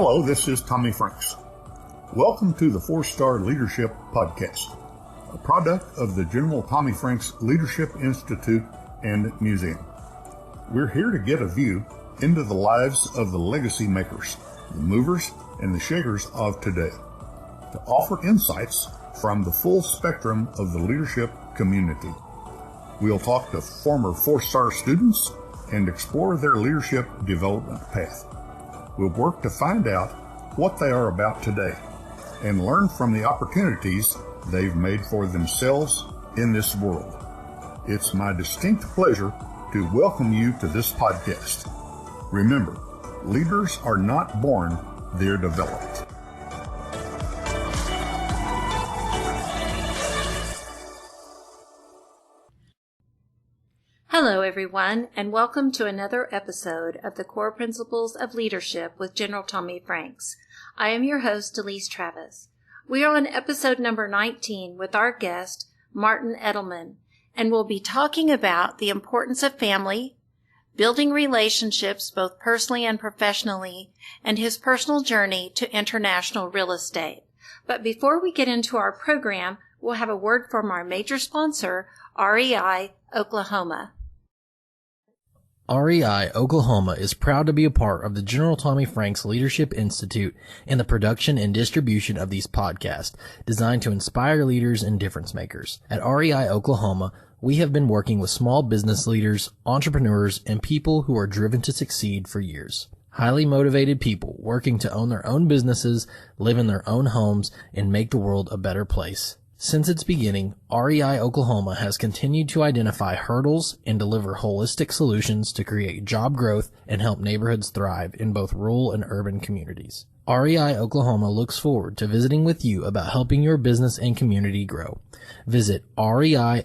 Hello, this is Tommy Franks. Welcome to the 4-Star Leadership Podcast, a product of the General Tommy Franks Leadership Institute and Museum. We're here to get a view into the lives of the legacy makers, the movers and the shakers of today, to offer insights from the full spectrum of the leadership community. We'll talk to former 4-star students and explore their leadership development path. We'll work to find out what they are about today and learn from the opportunities they've made for themselves in this world. It's my distinct pleasure to welcome you to this podcast. Remember, leaders are not born, they're developed. Hello, everyone, and welcome to another episode of the Core Principles of Leadership with General Tommy Franks. I am your host, Elise Travis. We are on episode number 19 with our guest, Martin Edelman, and we'll be talking about the importance of family, building relationships both personally and professionally, and his personal journey to international real estate. But before we get into our program, we'll have a word from our major sponsor, REI Oklahoma. REI Oklahoma is proud to be a part of the General Tommy Franks Leadership Institute in the production and distribution of these podcasts designed to inspire leaders and difference makers. At REI Oklahoma, we have been working with small business leaders, entrepreneurs, and people who are driven to succeed for years. Highly motivated people working to own their own businesses, live in their own homes, and make the world a better place. Since its beginning, REI Oklahoma has continued to identify hurdles and deliver holistic solutions to create job growth and help neighborhoods thrive in both rural and urban communities. REI Oklahoma looks forward to visiting with you about helping your business and community grow. Visit reiok.org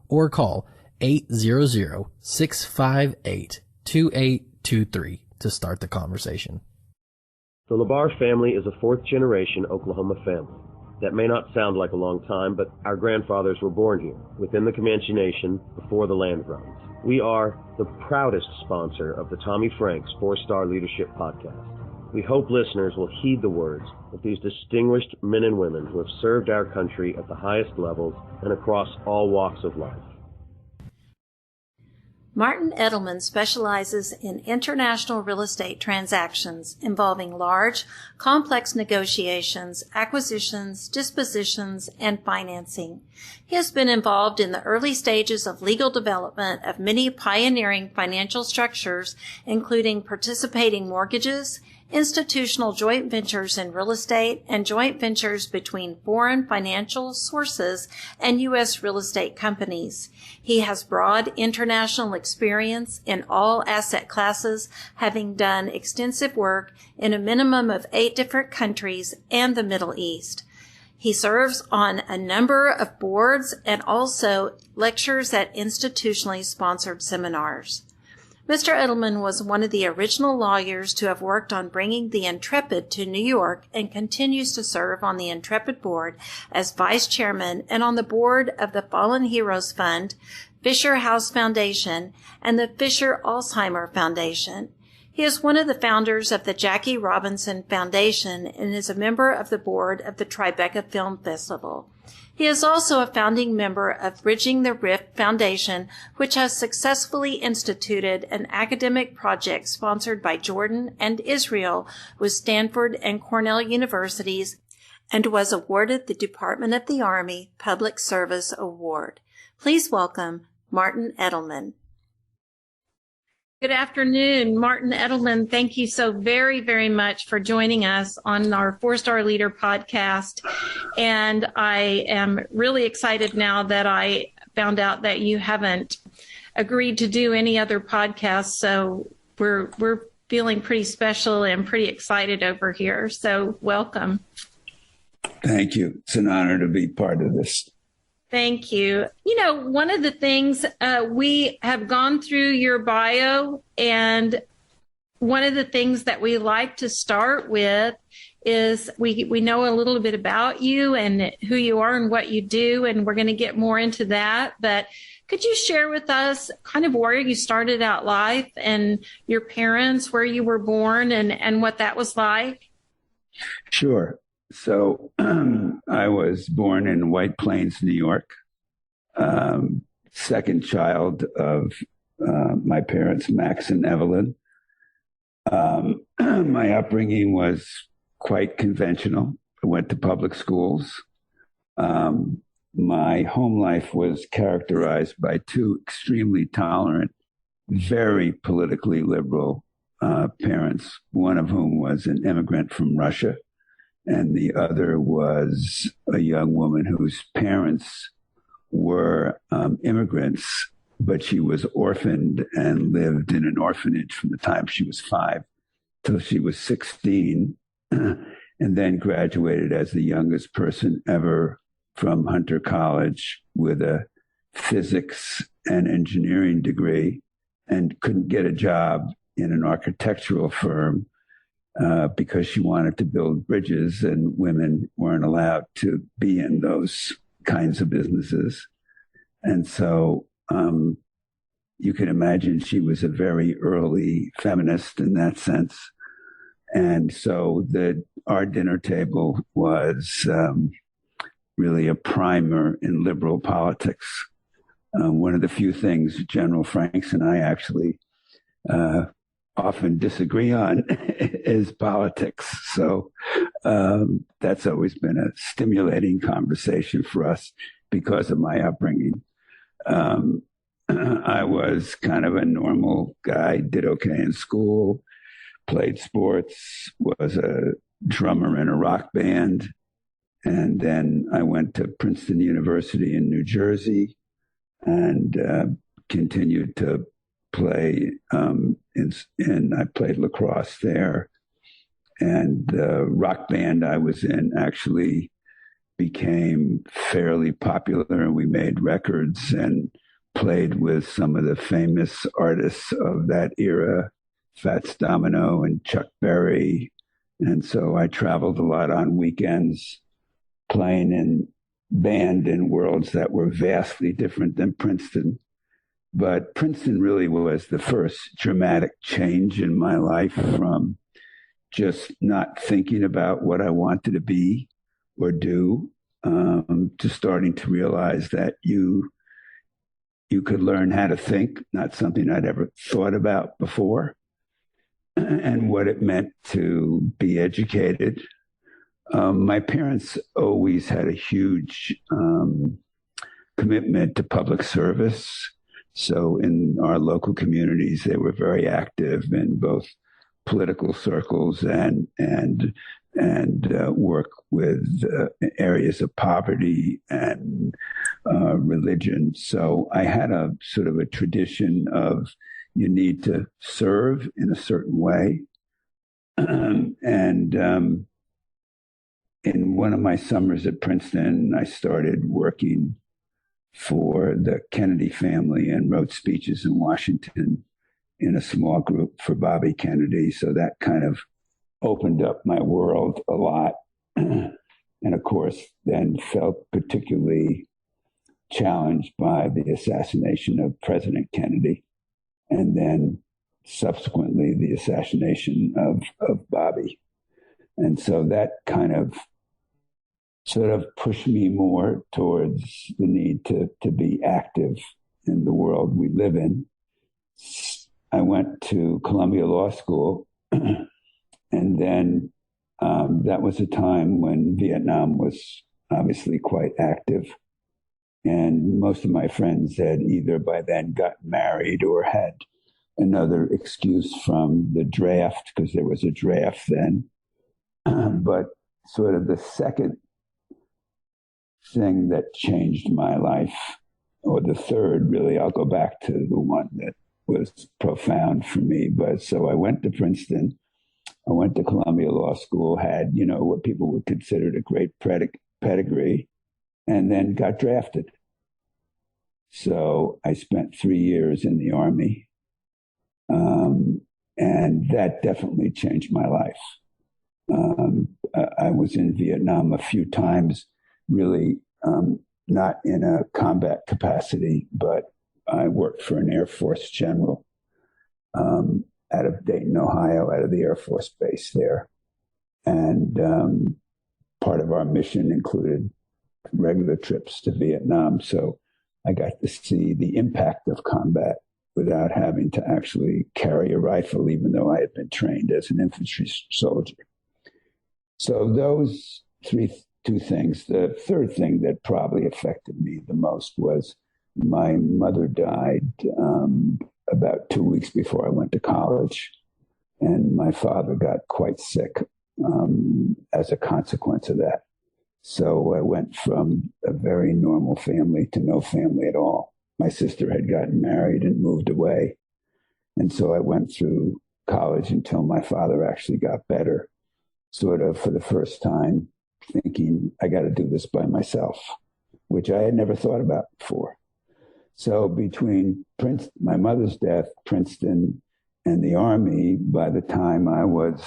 or call 800-658-2823 to start the conversation. The LaBarre family is a fourth-generation Oklahoma family. That may not sound like a long time, but our grandfathers were born here, within the Comanche Nation, before the land runs. We are the proudest sponsor of the Tommy Franks 4-Star Leadership Podcast. We hope listeners will heed the words of these distinguished men and women who have served our country at the highest levels and across all walks of life. Martin Edelman specializes in international real estate transactions involving large, complex negotiations, acquisitions, dispositions, and financing. He has been involved in the early stages of legal development of many pioneering financial structures, including participating mortgages, institutional joint ventures in real estate, and joint ventures between foreign financial sources and U.S. real estate companies. He has broad international experience in all asset classes, having done extensive work in a minimum of 8 different countries and the Middle East. He serves on a number of boards and also lectures at institutionally sponsored seminars. Mr. Edelman was one of the original lawyers to have worked on bringing the Intrepid to New York and continues to serve on the Intrepid board as vice chairman and on the board of the Fallen Heroes Fund, Fisher House Foundation, and the Fisher Alzheimer Foundation. He is one of the founders of the Jackie Robinson Foundation and is a member of the board of the Tribeca Film Festival. He is also a founding member of Bridging the Rift Foundation, which has successfully instituted an academic project sponsored by Jordan and Israel with Stanford and Cornell universities and was awarded the Department of the Army Public Service Award. Please welcome Martin Edelman. Good afternoon, Martin Edelman. Thank you so very, very much for joining us on our 4-Star Leader podcast. And I am really excited now that I found out that you haven't agreed to do any other podcasts. So we're feeling pretty special and pretty excited over here. So welcome. Thank you. It's an honor to be part of this. Thank you. You know, one of the things we have gone through your bio, and one of the things that we like to start with is we know a little bit about you and who you are and what you do, and we're going to get more into that. But could you share with us kind of where you started out life and your parents, where you were born, and what that was like? Sure. So I was born in White Plains, New York, second child of my parents, Max and Evelyn. My upbringing was quite conventional. I went to public schools. My home life was characterized by two extremely tolerant, very politically liberal parents, one of whom was an immigrant from Russia, and the other was a young woman whose parents were immigrants, but she was orphaned and lived in an orphanage from the time she was 5 till she was 16, and then graduated as the youngest person ever from Hunter College with a physics and engineering degree, and couldn't get a job in an architectural firm because she wanted to build bridges, and women weren't allowed to be in those kinds of businesses. And so you can imagine she was a very early feminist in that sense. And so our dinner table was really a primer in liberal politics. One of the few things General Franks and I actually often disagree on is politics. So that's always been a stimulating conversation for us because of my upbringing. I was kind of a normal guy, did okay in school, played sports, was a drummer in a rock band. And then I went to Princeton University in New Jersey and continued to play and I played lacrosse there. And the rock band I was in actually became fairly popular, and we made records and played with some of the famous artists of that era, Fats Domino and Chuck Berry. And so I traveled a lot on weekends playing in band in worlds that were vastly different than Princeton. But Princeton really was the first dramatic change in my life from just not thinking about what I wanted to be or do to starting to realize that you could learn how to think, not something I'd ever thought about before, and what it meant to be educated. My parents always had a huge commitment to public service. So in our local communities, they were very active in both political circles and work with areas of poverty and religion. So I had a sort of a tradition of you need to serve in a certain way. And in one of my summers at Princeton, I started working for the Kennedy family and wrote speeches in Washington in a small group for Bobby Kennedy. So that kind of opened up my world a lot. And of course, then felt particularly challenged by the assassination of President Kennedy, and then subsequently the assassination of Bobby. And so that kind of sort of pushed me more towards the need to be active in the world we live in. I went to Columbia Law School, and then that was a time when Vietnam was obviously quite active. And most of my friends had either by then gotten married or had another excuse from the draft, because there was a draft then. But sort of the second thing that changed my life, or the third, really, I'll go back to the one that was profound for me. But so I went to Princeton, I went to Columbia Law School, had, what people would consider a great pedigree, and then got drafted. So I spent 3 years in the Army, and that definitely changed my life. I was in Vietnam a few times, really not in a combat capacity, but I worked for an Air Force general out of Dayton, Ohio, out of the Air Force Base there. And part of our mission included regular trips to Vietnam. So I got to see the impact of combat without having to actually carry a rifle, even though I had been trained as an infantry soldier. So those two things. The third thing that probably affected me the most was my mother died about 2 weeks before I went to college, and my father got quite sick as a consequence of that. So I went from a very normal family to no family at all. My sister had gotten married and moved away. And so I went through college until my father actually got better, sort of for the first time, thinking, I got to do this by myself, which I had never thought about before. So between my mother's death, Princeton, and the Army, by the time I was,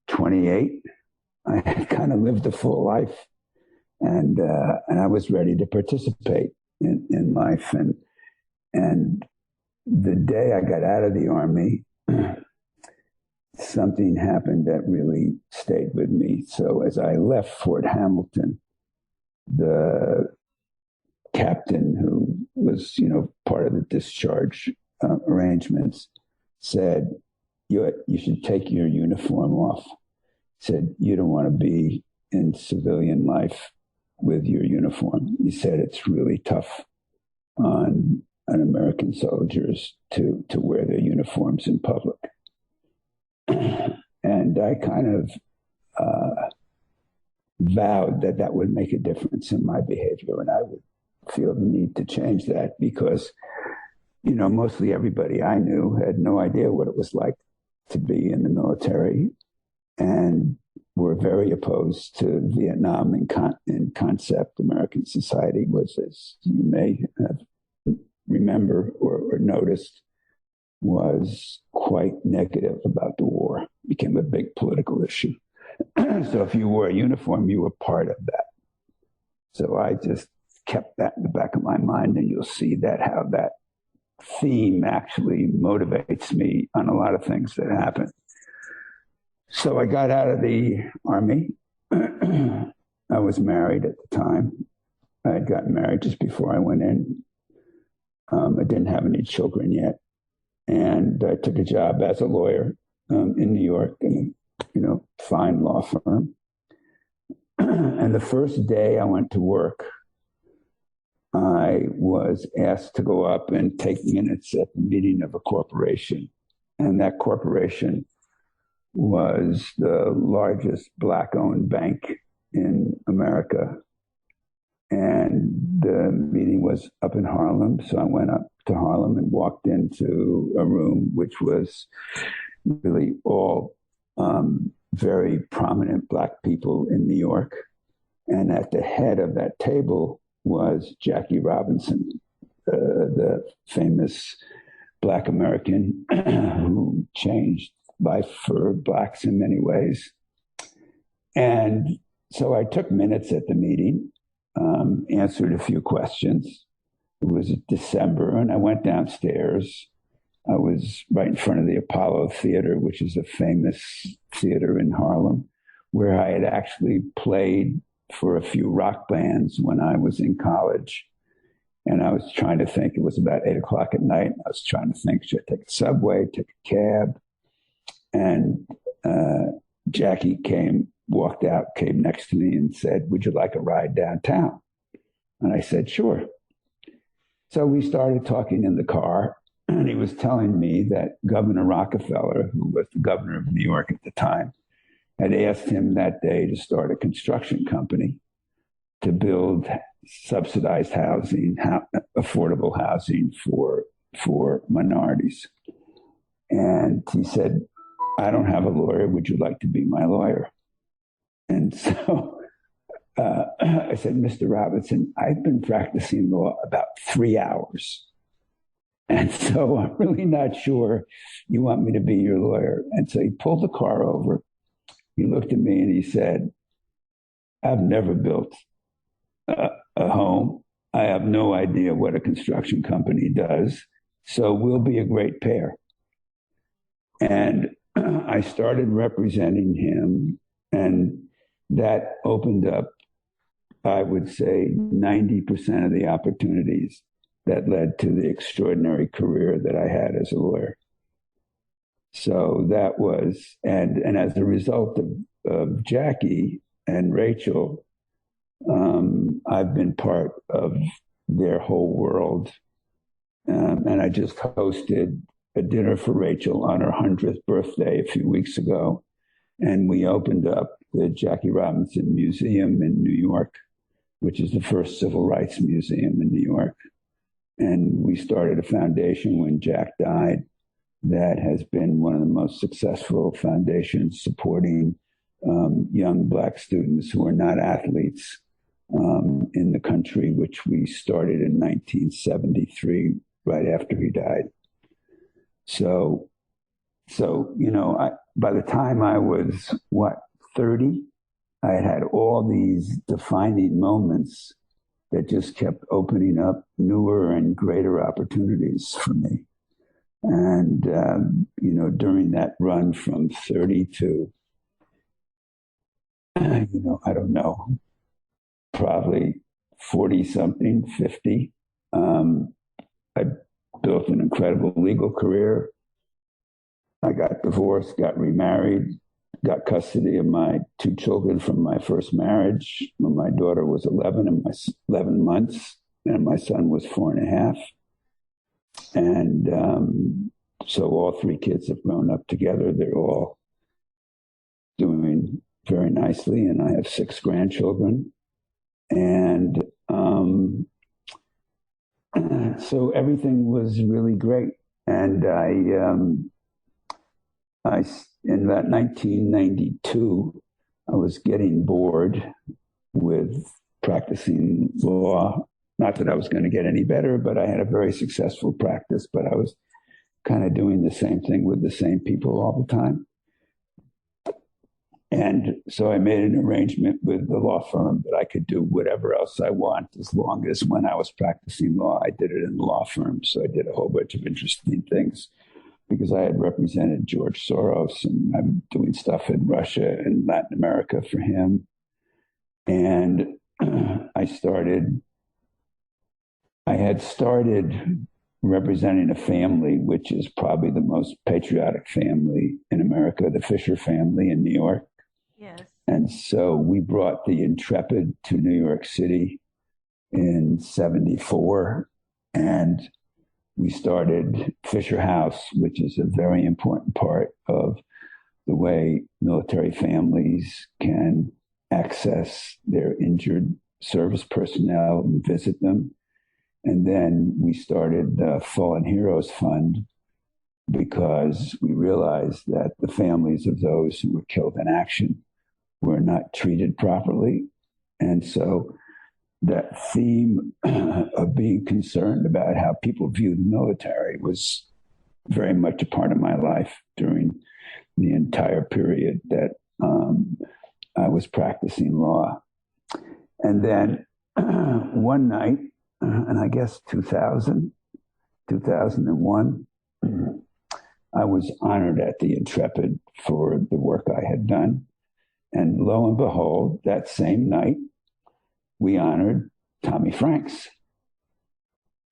28, I had kind of lived a full life, and I was ready to participate in life. And the day I got out of the Army, something happened that really stayed with me. So as I left Fort Hamilton, the captain who was, part of the discharge arrangements said, you should take your uniform off. Said, you don't want to be in civilian life with your uniform. He said, it's really tough on American soldiers to wear their uniforms in public. And I kind of vowed that would make a difference in my behavior, and I would feel the need to change that because, mostly everybody I knew had no idea what it was like to be in the military and were very opposed to Vietnam in concept. American society was, as you may have remember or noticed, was quite negative about the war. It became a big political issue. So if you wore a uniform, you were part of that. So I just kept that in the back of my mind, and you'll see that how that theme actually motivates me on a lot of things that happen. So I got out of the Army. I was married at the time. I had gotten married just before I went in. I didn't have any children yet. And I took a job as a lawyer in New York in a fine law firm. And the first day I went to work, I was asked to go up and take minutes at the meeting of a corporation. And that corporation was the largest Black-owned bank in America. And the meeting was up in Harlem. So I went up to Harlem and walked into a room which was really all very prominent Black people in New York. And at the head of that table was Jackie Robinson, the famous Black American who changed life for Blacks in many ways. And so I took minutes at the meeting, answered a few questions. It was December, and I went downstairs. I was right in front of the Apollo Theater, which is a famous theater in Harlem, where I had actually played for a few rock bands when I was in college. And I was trying to think, it was about 8 o'clock at night. I was trying to think, should I take a subway, take a cab? And Jackie walked out, came next to me and said, would you like a ride downtown? And I said, sure. So we started talking in the car, and he was telling me that Governor Rockefeller, who was the governor of New York at the time, had asked him that day to start a construction company to build subsidized housing, affordable housing for minorities. And he said, I don't have a lawyer. Would you like to be my lawyer? And so I said, Mr. Robinson, I've been practicing law about 3 hours. And so I'm really not sure you want me to be your lawyer. And so he pulled the car over. He looked at me and he said, I've never built a home. I have no idea what a construction company does. So we'll be a great pair. And I started representing him, and that opened up, I would say, 90% of the opportunities that led to the extraordinary career that I had as a lawyer. So that was, and as a result of Jackie and Rachel, I've been part of their whole world. And I just hosted a dinner for Rachel on her 100th birthday a few weeks ago. And we opened up the Jackie Robinson Museum in New York, which is the first civil rights museum in New York. And we started a foundation when Jack died that has been one of the most successful foundations supporting young Black students who are not athletes in the country, which we started in 1973, right after he died. So by the time I was, 30, I had all these defining moments that just kept opening up newer and greater opportunities for me. And, during that run from 30 to, I don't know, probably 40 something, 50, I built an incredible legal career. I got divorced, got remarried, got custody of my 2 children from my first marriage when my daughter was 11 months, and my son was 4.5. And so all 3 kids have grown up together. They're all doing very nicely, and I have 6 grandchildren. And so everything was really great. And I in that 1992, I was getting bored with practicing law. Not that I was going to get any better, but I had a very successful practice, but I was kind of doing the same thing with the same people all the time. And so I made an arrangement with the law firm that I could do whatever else I want, as long as when I was practicing law, I did it in the law firm. So I did a whole bunch of interesting things because I had represented George Soros, and I'm doing stuff in Russia and Latin America for him. And I had started representing a family, which is probably the most patriotic family in America, the Fisher family in New York. Yes. And so we brought the Intrepid to New York City in 1974, and we started Fisher House, which is a very important part of the way military families can access their injured service personnel and visit them. And then we started the Fallen Heroes Fund because we realized that the families of those who were killed in action were not treated properly. And so that theme of being concerned about how people view the military was very much a part of my life during the entire period that I was practicing law. And then one night, and I guess 2001, I was honored at the Intrepid for the work I had done. And lo and behold, that same night, we honored Tommy Franks.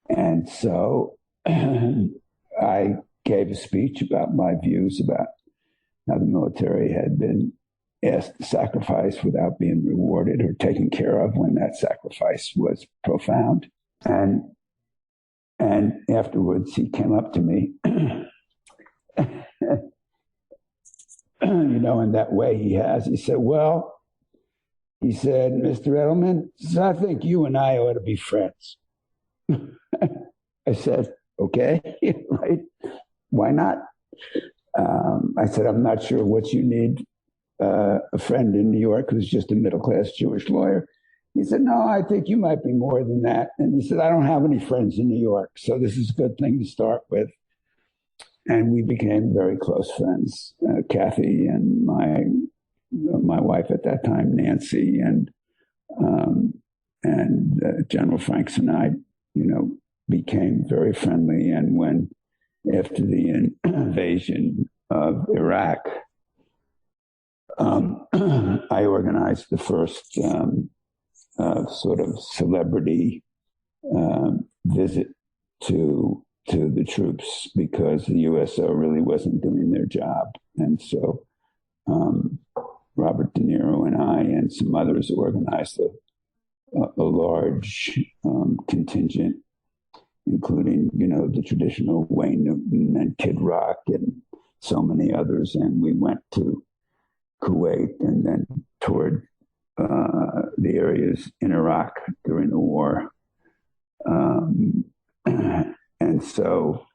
And so I gave a speech about my views about how the military had been asked to sacrifice without being rewarded or taken care of when that sacrifice was profound. And afterwards, he came up to me, in that way he has. He said, Mr. Edelman, I think you and I ought to be friends. I said, okay, right? Why not? I said, I'm not sure what you need a friend in New York who's just a middle-class Jewish lawyer. He said, no, I think you might be more than that. And he said, I don't have any friends in New York, so this is a good thing to start with. And we became very close friends, Kathy and my wife at that time, Nancy, and General Franks and I, became very friendly. And when after the invasion of Iraq, I organized the first sort of celebrity visit to the troops because the USO really wasn't doing their job. And so Robert De Niro and I and some others organized a large contingent, including, the traditional Wayne Newton and Kid Rock and so many others. And we went to Kuwait and then toured the areas in Iraq during the war. And so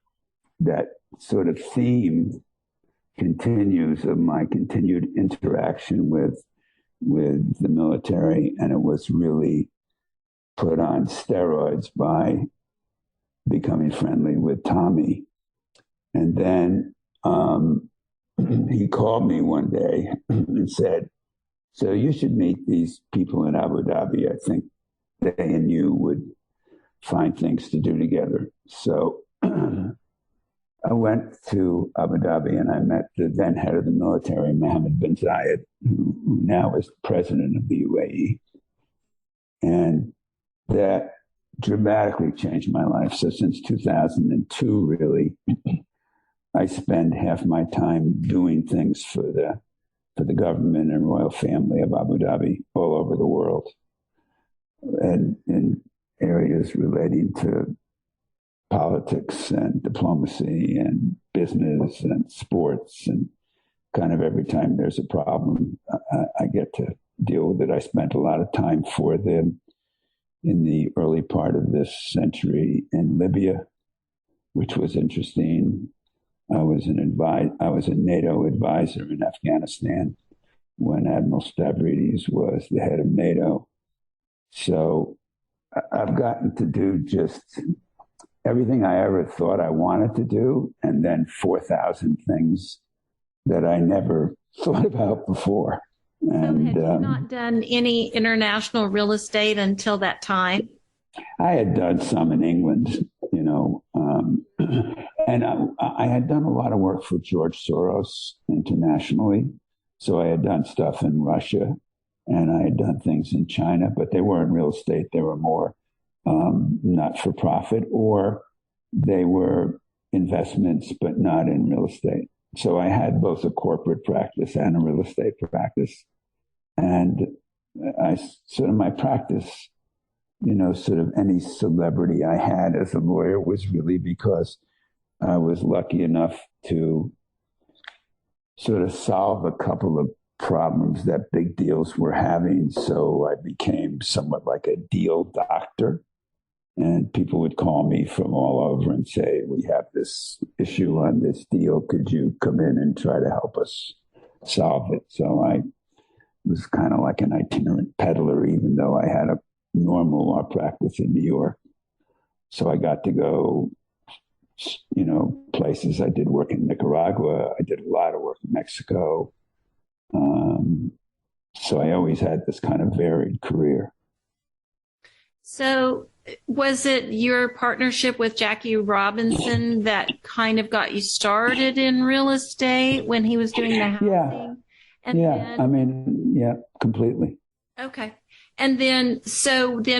that sort of theme continues of my continued interaction with the military, and it was really put on steroids by becoming friendly with Tommy. And then he called me one day and said, so you should meet these people in Abu Dhabi. I think they and you would find things to do together. So I went to Abu Dhabi and I met the then head of the military, Mohammed bin Zayed, who now is the president of the UAE. And that dramatically changed my life. So since 2002, really, I spend half my time doing things for the government and royal family of Abu Dhabi all over the world, and in areas relating to politics and diplomacy and business and sports, and kind of every time there's a problem, I get to deal with it. I spent a lot of time for them in the early part of this century in Libya, which was interesting. I was a NATO advisor in Afghanistan when Admiral Stavridis was the head of NATO. So I've gotten to do just everything I ever thought I wanted to do, and then 4,000 things that I never thought about before. And so had you not done any international real estate until that time? I had done some in England, and I had done a lot of work for George Soros internationally. So I had done stuff in Russia, and I had done things in China, but they weren't real estate. They were more not for profit, or they were investments, but not in real estate. So I had both a corporate practice and a real estate practice. And my practice, sort of any celebrity I had as a lawyer was really because I was lucky enough to sort of solve a couple of problems that big deals were having. So I became somewhat like a deal doctor. And people would call me from all over and say, we have this issue on this deal. Could you come in and try to help us solve it? So I was kind of like an itinerant peddler, even though I had a normal law practice in New York. So I got to go, places. I did work in Nicaragua. I did a lot of work in Mexico. So I always had this kind of varied career. So was it your partnership with Jackie Robinson that kind of got you started in real estate when he was doing the housing? Yeah. Completely. Okay. And then,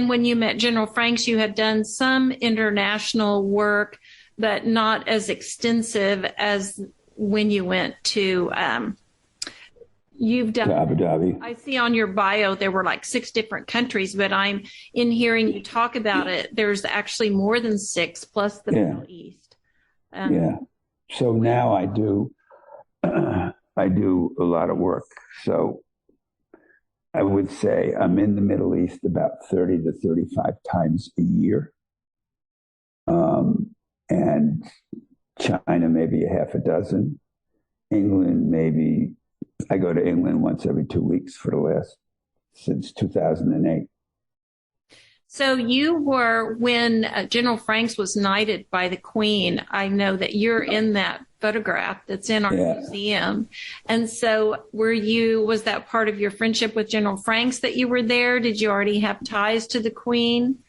when you met General Franks, you had done some international work, but not as extensive as when you went to, you've done, to Abu Dhabi. I see on your bio, there were like 6 different countries, but I'm in hearing you talk about it. There's actually more than 6 plus the Middle East. So now I do a lot of work. So I would say I'm in the Middle East about 30 to 35 times a year. And China, maybe a half a dozen. England, I go to England once every 2 weeks since 2008. So you were, when General Franks was knighted by the Queen, I know that you're in that photograph that's in our museum. And so was that part of your friendship with General Franks that you were there? Did you already have ties to the Queen?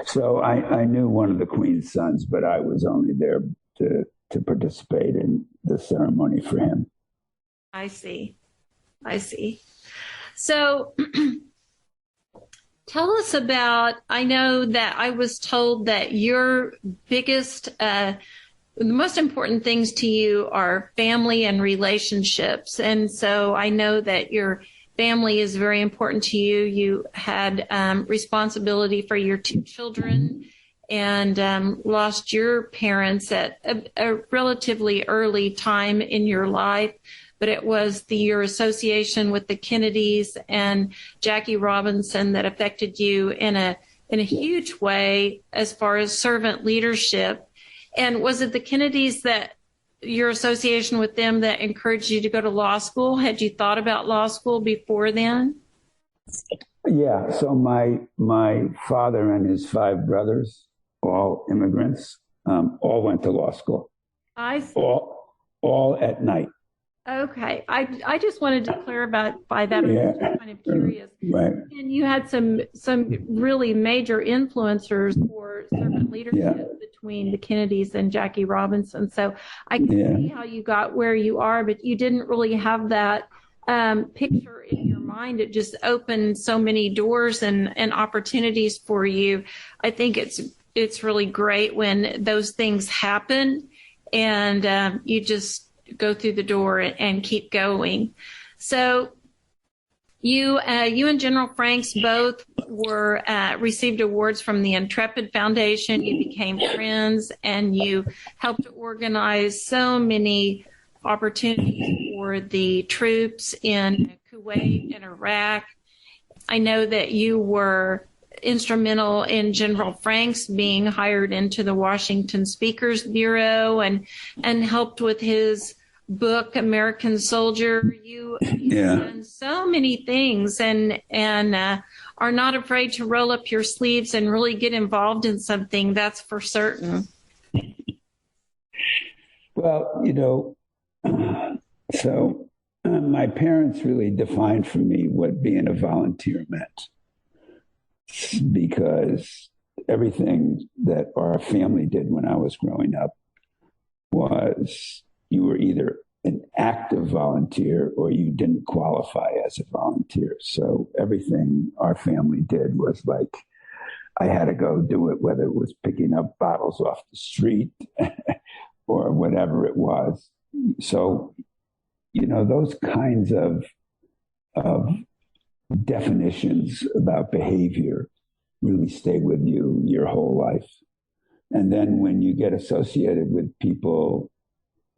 So I knew one of the Queen's sons, but I was only there to participate in the ceremony for him. I see. So tell us about, I know that I was told that your the most important things to you are family and relationships. And so I know that your family is very important to you. You had responsibility for your 2 children and lost your parents at a relatively early time in your life. But it was your association with the Kennedys and Jackie Robinson that affected you in a huge way as far as servant leadership. And was it the Kennedys that your association with them that encouraged you to go to law school? Had you thought about law school before then? Yeah. So my father and his 5 brothers, all immigrants, all went to law school. I see. All at night. Okay. I just wanted to clarify that. I was just kind of curious. Right. And you had some really major influencers for servant leadership between the Kennedys and Jackie Robinson. So I can see how you got where you are, but you didn't really have that picture in your mind. It just opened so many doors and opportunities for you. I think it's really great when those things happen and you just go through the door and keep going. So you and General Franks both were received awards from the Intrepid Foundation. You became friends, and you helped organize so many opportunities for the troops in Kuwait and Iraq. I know that you were instrumental in General Franks being hired into the Washington Speakers Bureau and helped with his book, American Soldier. You've done so many things and are not afraid to roll up your sleeves and really get involved in something, that's for certain. Well, so my parents really defined for me what being a volunteer meant, because everything that our family did when I was growing up was you were either an active volunteer or you didn't qualify as a volunteer. So everything our family did was like, I had to go do it, whether it was picking up bottles off the street or whatever it was. So, those kinds of definitions about behavior really stay with you your whole life. And then when you get associated with people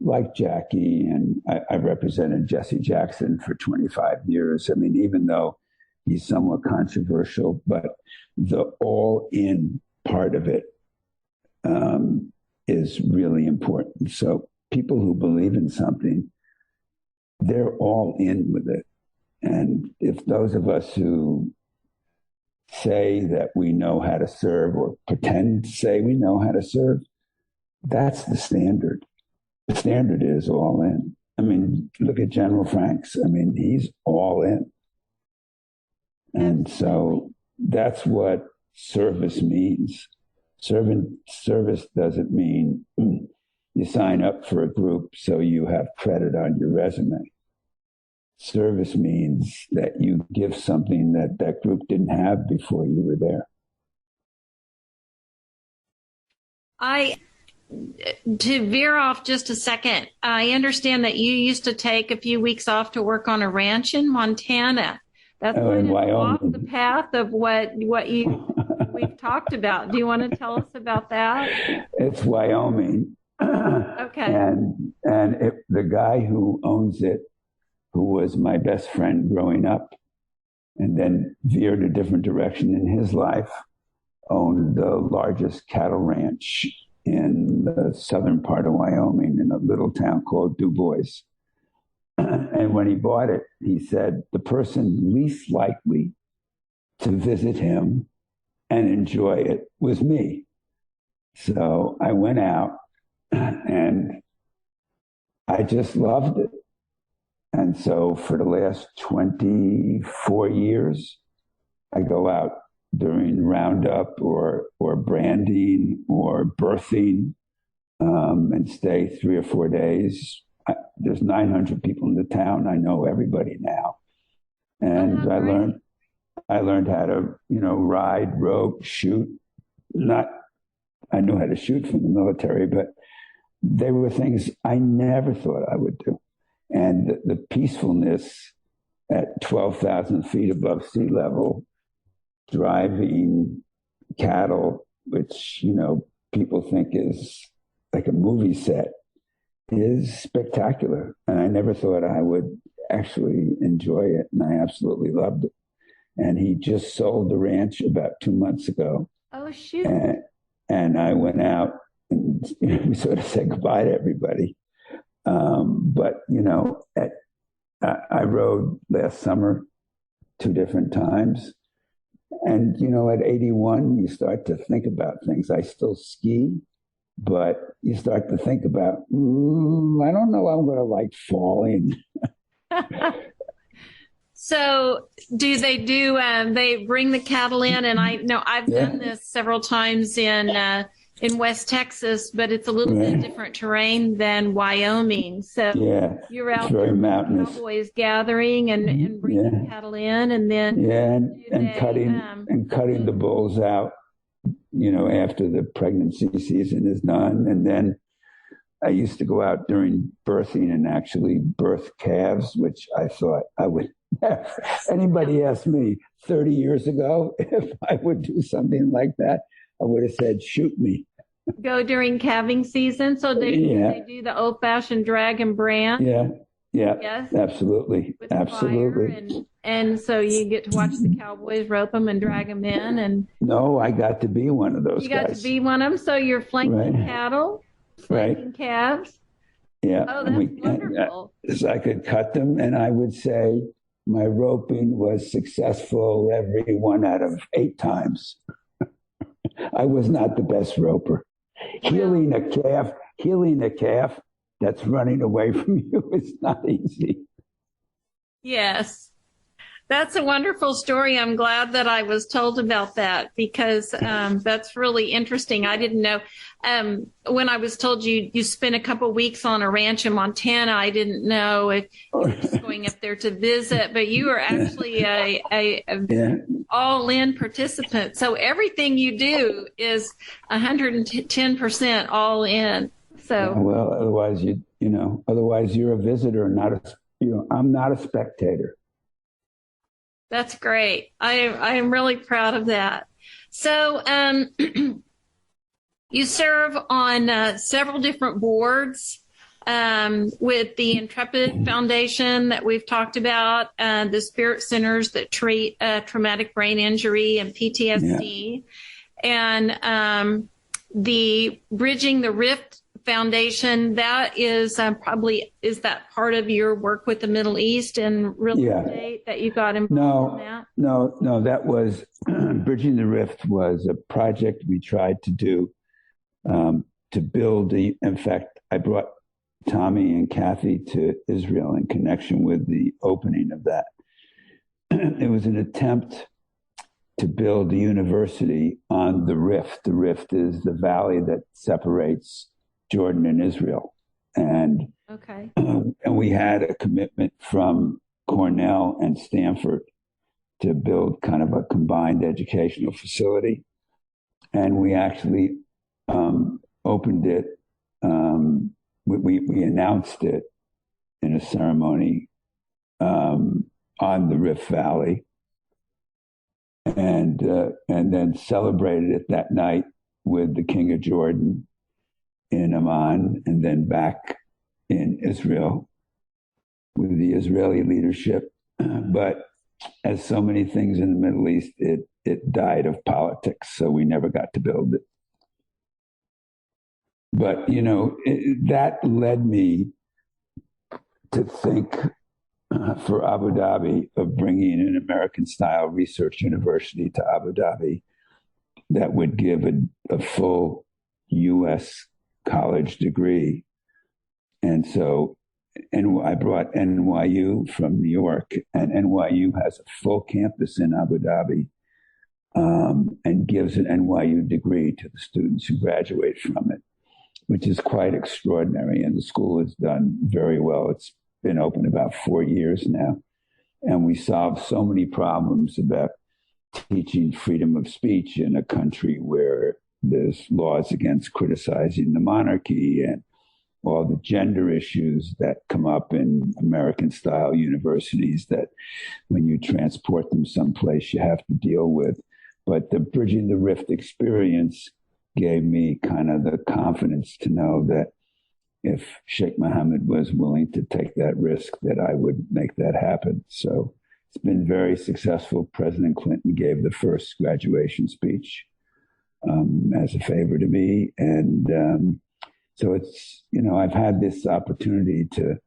like Jackie, and I represented Jesse Jackson for 25 years. I mean, even though he's somewhat controversial, but the all-in part of it is really important. So people who believe in something, they're all in with it. And if those of us who say that we know how to serve or pretend to say we know how to serve, that's the standard. The standard is all in. I mean, look at General Franks. I mean, he's all in. And so that's what service means. Service doesn't mean you sign up for a group so you have credit on your resume. Service means that you give something that group didn't have before you were there. To veer off just a second, I understand that you used to take a few weeks off to work on a ranch in Montana. That's in Wyoming. Off the path of what we've talked about. Do you want to tell us about that? It's Wyoming. Okay. And the guy who owns it, who was my best friend growing up, and then veered a different direction in his life, owned the largest cattle ranch in the southern part of Wyoming in a little town called Du Bois. And when he bought it, he said the person least likely to visit him and enjoy it was me. So I went out and I just loved it. And so for the last 24 years, I go out during roundup or branding or birthing and stay 3 or 4 days. There's 900 people in the town. I know everybody now. And I learned how to, ride, rope, shoot. I knew how to shoot from the military, but they were things I never thought I would do. And the peacefulness at 12,000 feet above sea level, driving cattle, which, people think is like a movie set, is spectacular. And I never thought I would actually enjoy it. And I absolutely loved it. And he just sold the ranch about 2 months ago. Oh, shoot. And I went out and we sort of said goodbye to everybody. But, I rode last summer 2 different times. And, at 81, you start to think about things. I still ski, but you start to think about, I don't know, I'm going to like falling. So they bring the cattle in, and I know I've done this several times in West Texas, but it's a little bit different terrain than Wyoming. So you're out very there with mountainous. Cowboys gathering and bringing cattle in, and then cutting the bulls out, after the pregnancy season is done. And then I used to go out during birthing and actually birth calves, which I thought I would never. Anybody asked me 30 years ago if I would do something like that, I would have said, shoot me. Go during calving season. So they do the old-fashioned drag and brand. Yeah. Yes. Absolutely. Absolutely. And so you get to watch the cowboys rope them and drag them in. And no, I got to be one of those guys. You got to be one of them. So you're flanking cattle, flanking calves. Yeah. Oh, that's wonderful. So I could cut them, and I would say my roping was successful every 1 out of 8 times. I was not the best roper. Healing a calf that's running away from you is not easy. Yes. That's a wonderful story. I'm glad that I was told about that because that's really interesting. I didn't know. When I was told you spent a couple of weeks on a ranch in Montana, I didn't know if you were just going up there to visit, but you are actually a all-in participant. So everything you do is 110% all in. So well, otherwise otherwise you're a visitor, I'm not a spectator. That's great. I am really proud of that. So you serve on several different boards with the Intrepid Foundation that we've talked about, the Spirit Centers that treat traumatic brain injury and PTSD, and the Bridging the Rift Foundation. That is is that part of your work with the Middle East and real estate that you got involved in that? No, that was Bridging the Rift was a project we tried to do to build. In fact, I brought Tommy and Kathy to Israel in connection with the opening of that. It was an attempt to build a university on the Rift. The Rift is the valley that separates Jordan and Israel. And we had a commitment from Cornell and Stanford to build kind of a combined educational facility. And we actually opened it. We announced it in a ceremony on the Rift Valley, and then celebrated it that night with the King of Jordan in Amman, and then back in Israel with the Israeli leadership. But as so many things in the Middle East, it died of politics, so we never got to build it. But, that led me to think for Abu Dhabi of bringing an American-style research university to Abu Dhabi that would give a full U.S. college degree. And so I brought NYU from New York, and NYU has a full campus in Abu Dhabi, and gives an NYU degree to the students who graduate from it, which is quite extraordinary. And the school has done very well. It's been open about 4 years now. And we solved so many problems about teaching freedom of speech in a country where there's laws against criticizing the monarchy and all the gender issues that come up in American-style universities that when you transport them someplace you have to deal with. But the Bridging the Rift experience gave me kind of the confidence to know that if Sheikh Mohammed was willing to take that risk, that I would make that happen. So it's been very successful. President Clinton gave the first graduation speech as a favor to me. And so it's, I've had this opportunity to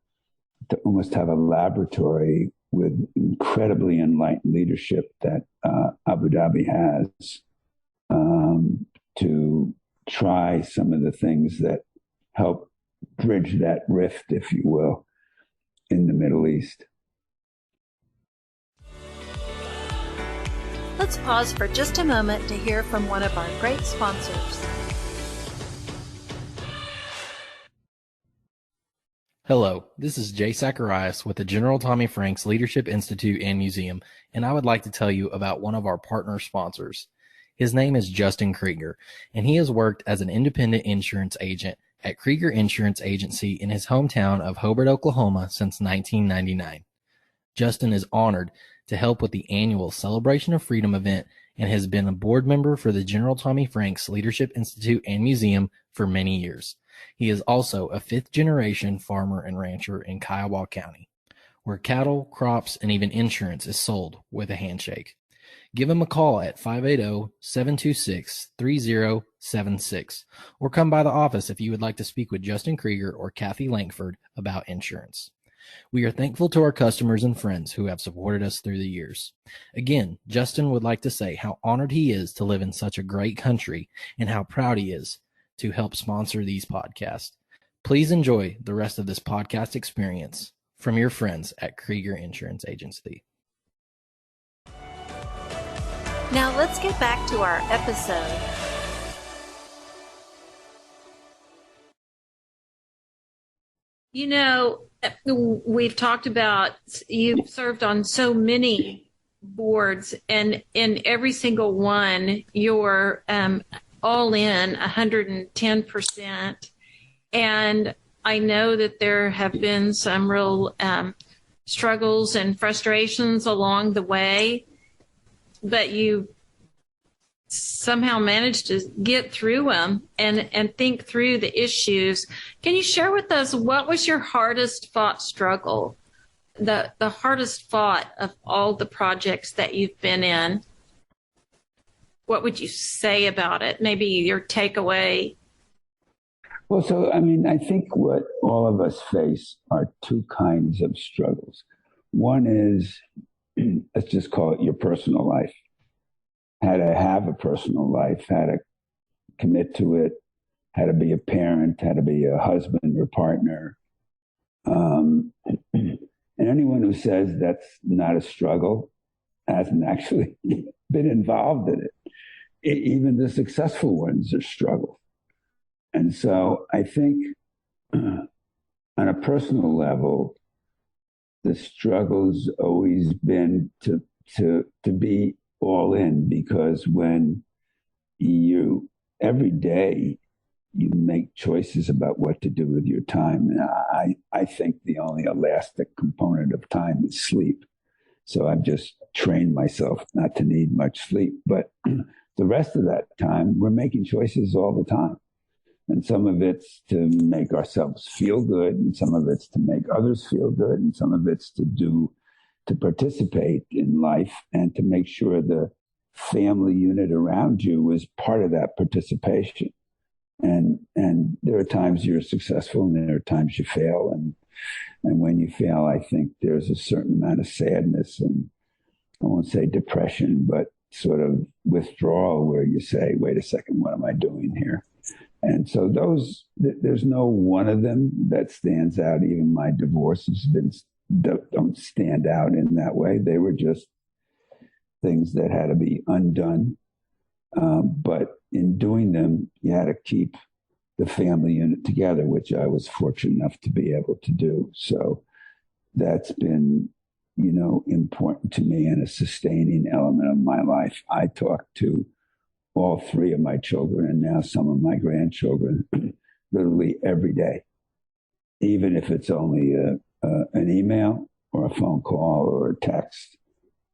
almost have a laboratory with incredibly enlightened leadership that Abu Dhabi has, to try some of the things that help bridge that rift, if you will, in the Middle East. Let's pause for just a moment to hear from one of our great sponsors. Hello, this is Jay Zacharias with the General Tommy Franks Leadership Institute and Museum, and I would like to tell you about one of our partner sponsors. His name is Justin Krieger, and he has worked as an independent insurance agent at Krieger Insurance Agency in his hometown of Hobart, Oklahoma since 1999. Justin is honored to help with the annual Celebration of Freedom event and has been a board member for the General Tommy Franks Leadership Institute and Museum for many years. He is also a fifth-generation farmer and rancher in Kiowa County, where cattle, crops, and even insurance is sold with a handshake. Give him a call at 580-726-3076 or come by the office if you would like to speak with Justin Krieger or Kathy Lankford about insurance. We are thankful to our customers and friends who have supported us through the years. Again, Justin would like to say how honored he is to live in such a great country and how proud he is to help sponsor these podcasts. Please enjoy the rest of this podcast experience from your friends at Krieger Insurance Agency. Now let's get back to our episode. We've talked about you've served on so many boards, and in every single one, you're all in 110%. And I know that there have been some real struggles and frustrations along the way, but you somehow managed to get through them and think through the issues. Can you share with us what was your hardest fought struggle, the hardest fought of all the projects that you've been in? What would you say about it? Maybe your takeaway? Well, I think what all of us face are two kinds of struggles. One is, let's just call it your personal life. How to have a personal life, how to commit to it, how to be a parent, how to be a husband or partner. And anyone who says that's not a struggle hasn't actually been involved in it. Even the successful ones are struggles. And so I think on a personal level, the struggle's always been to be all in, because when every day you make choices about what to do with your time. And I think the only elastic component of time is sleep. So I've just trained myself not to need much sleep. But the rest of that time, we're making choices all the time. And some of it's to make ourselves feel good, and some of it's to make others feel good, and some of it's to participate in life and to make sure the family unit around you is part of that participation. And there are times you're successful and there are times you fail. And when you fail, I think there's a certain amount of sadness and I won't say depression, but sort of withdrawal where you say, wait a second, what am I doing here? And so there's no one of them that stands out. Even my divorces don't stand out in that way. They were just things that had to be undone. But in doing them, you had to keep the family unit together, which I was fortunate enough to be able to do. So that's been, important to me and a sustaining element of my life. I talk to all three of my children and now some of my grandchildren literally every day, even if it's only an email or a phone call or a text.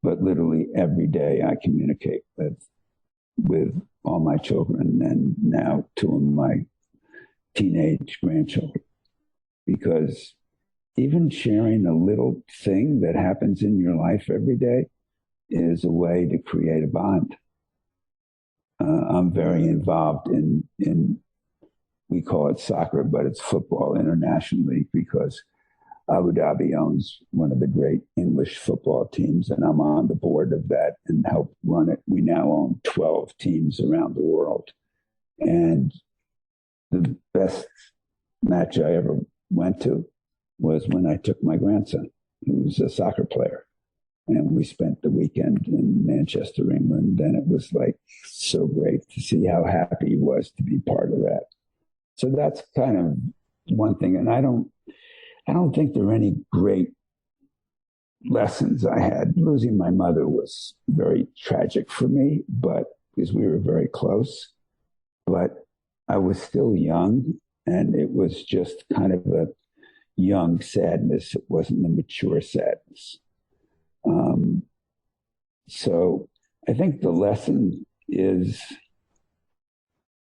But literally every day I communicate with all my children and now two of my teenage grandchildren, because even sharing a little thing that happens in your life every day is a way to create a bond. I'm very involved in, we call it soccer, but it's football internationally, because Abu Dhabi owns one of the great English football teams, and I'm on the board of that and help run it. We now own 12 teams around the world. And the best match I ever went to was when I took my grandson, who was a soccer player. And we spent the weekend in Manchester, England. And it was like so great to see how happy he was to be part of that. So that's kind of one thing. And I don't think there are any great lessons I had. Losing my mother was very tragic for me, but because we were very close. But I was still young, and it was just kind of a young sadness. It wasn't a mature sadness. So I think the lesson is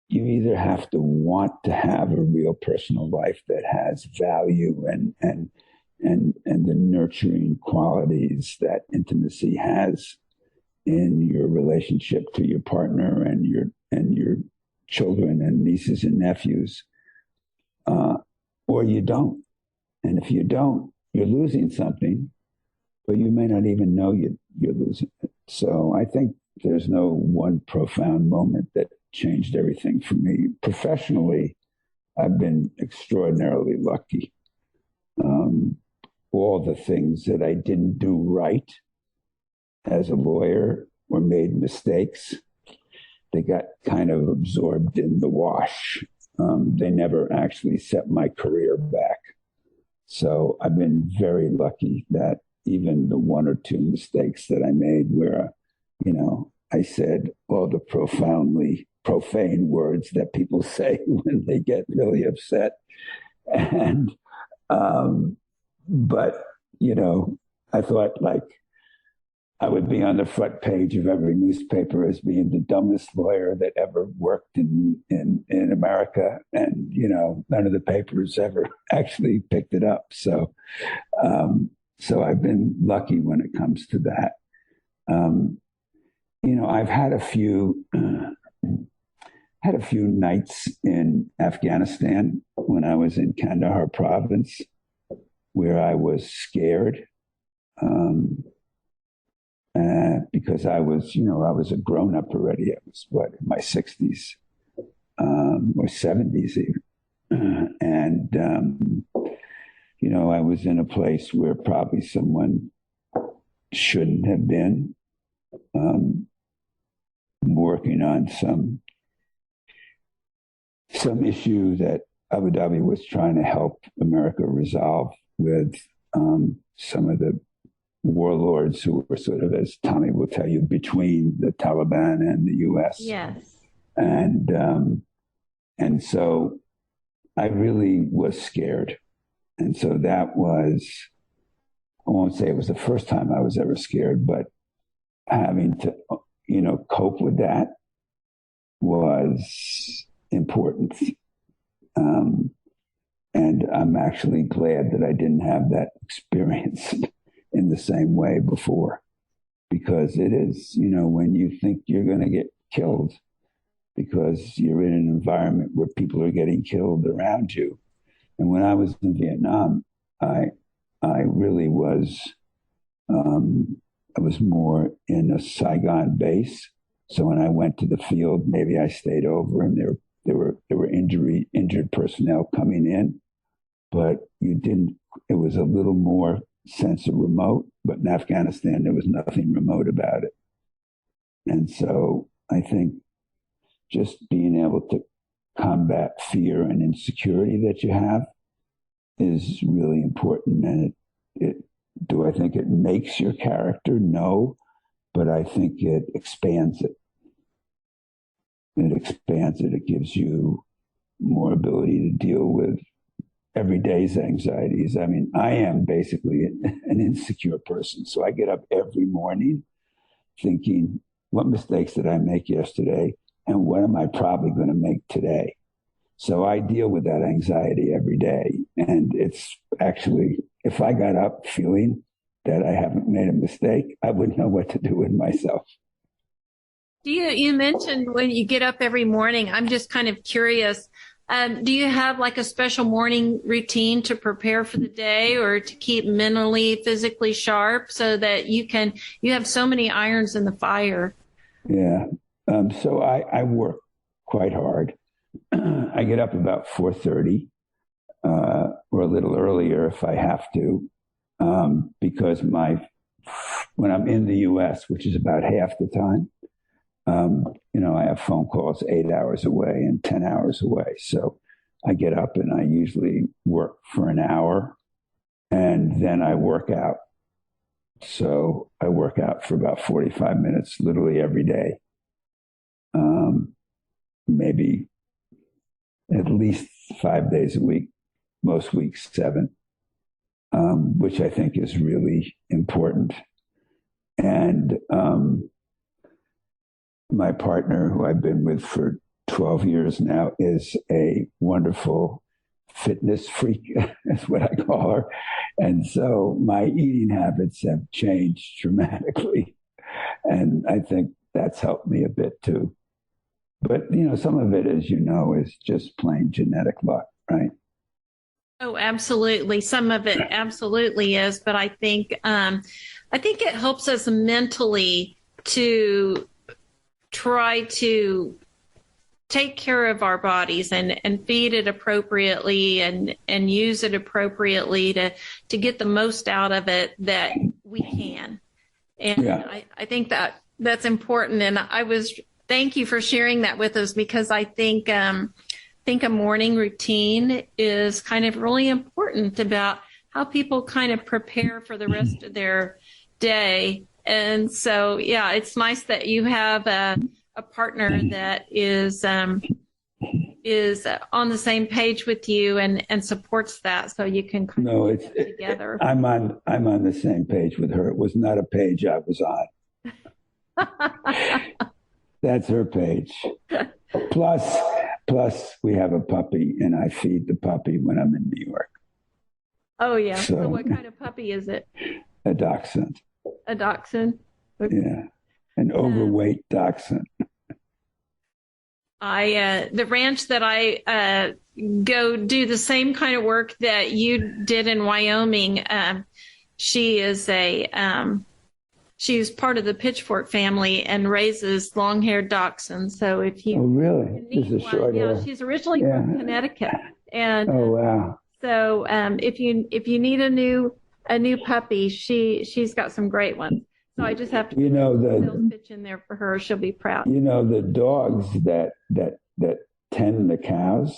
you either have to want to have a real personal life that has value and the nurturing qualities that intimacy has in your relationship to your partner and your children and nieces and nephews, or you don't. And if you don't, you're losing something, but you may not even know you're losing it. So I think there's no one profound moment that changed everything for me. Professionally, I've been extraordinarily lucky. All the things that I didn't do right as a lawyer or made mistakes, they got kind of absorbed in the wash. They never actually set my career back. So I've been very lucky that even the one or two mistakes that I made where, I said all the profoundly profane words that people say when they get really upset. And, but, I thought like I would be on the front page of every newspaper as being the dumbest lawyer that ever worked in America. And, none of the papers ever actually picked it up. So I've been lucky when it comes to that. I've had a few nights in Afghanistan when I was in Kandahar province where I was scared because I was a grown up already. I was in my 60s or 70s even, and I was in a place where probably someone shouldn't have been, working on some issue that Abu Dhabi was trying to help America resolve with some of the warlords who were sort of, as Tommy will tell you, between the Taliban and the U.S. Yes. And so I really was scared. And so that was, I won't say it was the first time I was ever scared, but having to, cope with that was important. And I'm actually glad that I didn't have that experience in the same way before, because it is, when you think you're going to get killed because you're in an environment where people are getting killed around you. And when I was in Vietnam, I really was I was more in a Saigon base. So when I went to the field, maybe I stayed over, and there were injured personnel coming in, but you didn't. It was a little more sense of remote. But in Afghanistan, there was nothing remote about it. And so I think just being able to combat fear and insecurity that you have is really important. And do I think it makes your character? No, but I think it expands it. It expands it. It gives you more ability to deal with everyday's anxieties. I mean, I am basically an insecure person. So I get up every morning thinking, what mistakes did I make yesterday? And what am I probably going to make today? So I deal with that anxiety every day. And it's actually, if I got up feeling that I haven't made a mistake, I wouldn't know what to do with myself. You mentioned when you get up every morning, I'm just kind of curious. Do you have like a special morning routine to prepare for the day or to keep mentally, physically sharp so that you have so many irons in the fire? Yeah. So I work quite hard. I get up about 4:30 or a little earlier if I have to, because when I'm in the U.S., which is about half the time, I have phone calls 8 hours away and 10 hours away. So I get up and I usually work for an hour and then I work out. So I work out for about 45 minutes, literally every day. Maybe at least 5 days a week, most weeks 7, which I think is really important. And my partner, who I've been with for 12 years now, is a wonderful fitness freak, is what I call her. And so my eating habits have changed dramatically. And I think that's helped me a bit too. But, some of it, as you know, is just plain genetic luck, right? Oh, absolutely. Some of it absolutely is. But I think it helps us mentally to try to take care of our bodies and feed it appropriately and use it appropriately to get the most out of it that we can. And yeah. I think that's important. And thank you for sharing that with us, because I think a morning routine is kind of really important about how people kind of prepare for the rest of their day. And so, yeah, it's nice that you have a partner that is on the same page with you and supports that, so you can kind of get together. I'm on the same page with her. It was not a page I was on. That's her page. Plus, we have a puppy, and I feed the puppy when I'm in New York. Oh yeah. So what kind of puppy is it? A dachshund. A dachshund? Okay. Yeah, an overweight dachshund. The ranch that I go do the same kind of work that you did in Wyoming. She's part of the pitchfork family and raises long-haired dachshunds. So if you really, this is short hair. She's originally from Connecticut, and wow. So if you need a new puppy, she's got some great ones. So I just have to sales pitch in there for her. She'll be proud. The dogs that tend the cows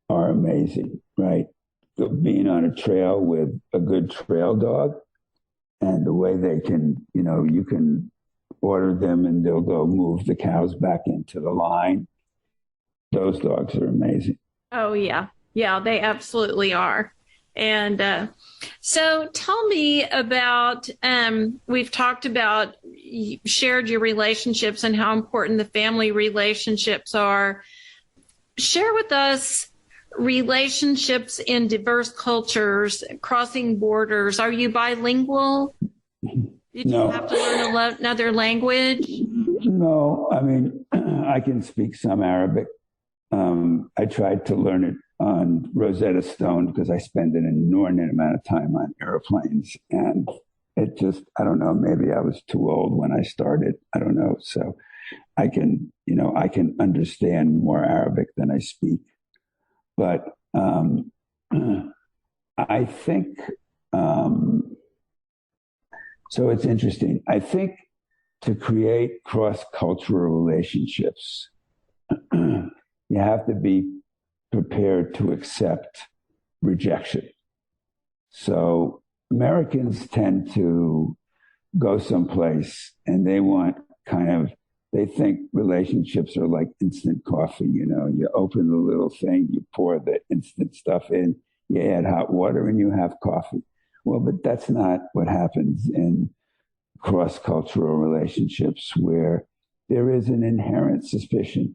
are amazing, right? Being on a trail with a good trail dog, and the way they can, you can order them and they'll go move the cows back into the line. Those dogs are amazing. Oh yeah, they absolutely are. And so tell me about, we've talked about, you shared your relationships and how important the family relationships are. Share with us relationships in diverse cultures, crossing borders. Are you bilingual? Did you have to learn another language? No, I mean, I can speak some Arabic. I tried to learn it on Rosetta Stone because I spend an inordinate amount of time on airplanes, and it just, I don't know, maybe I was too old when I started. I don't know. So I can, I can understand more Arabic than I speak. But I think, so it's interesting. I think to create cross-cultural relationships, you have to be prepared to accept rejection. So Americans tend to go someplace and they want they think relationships are like instant coffee. You open the little thing, you pour the instant stuff in, you add hot water and you have coffee. Well, but that's not what happens in cross-cultural relationships, where there is an inherent suspicion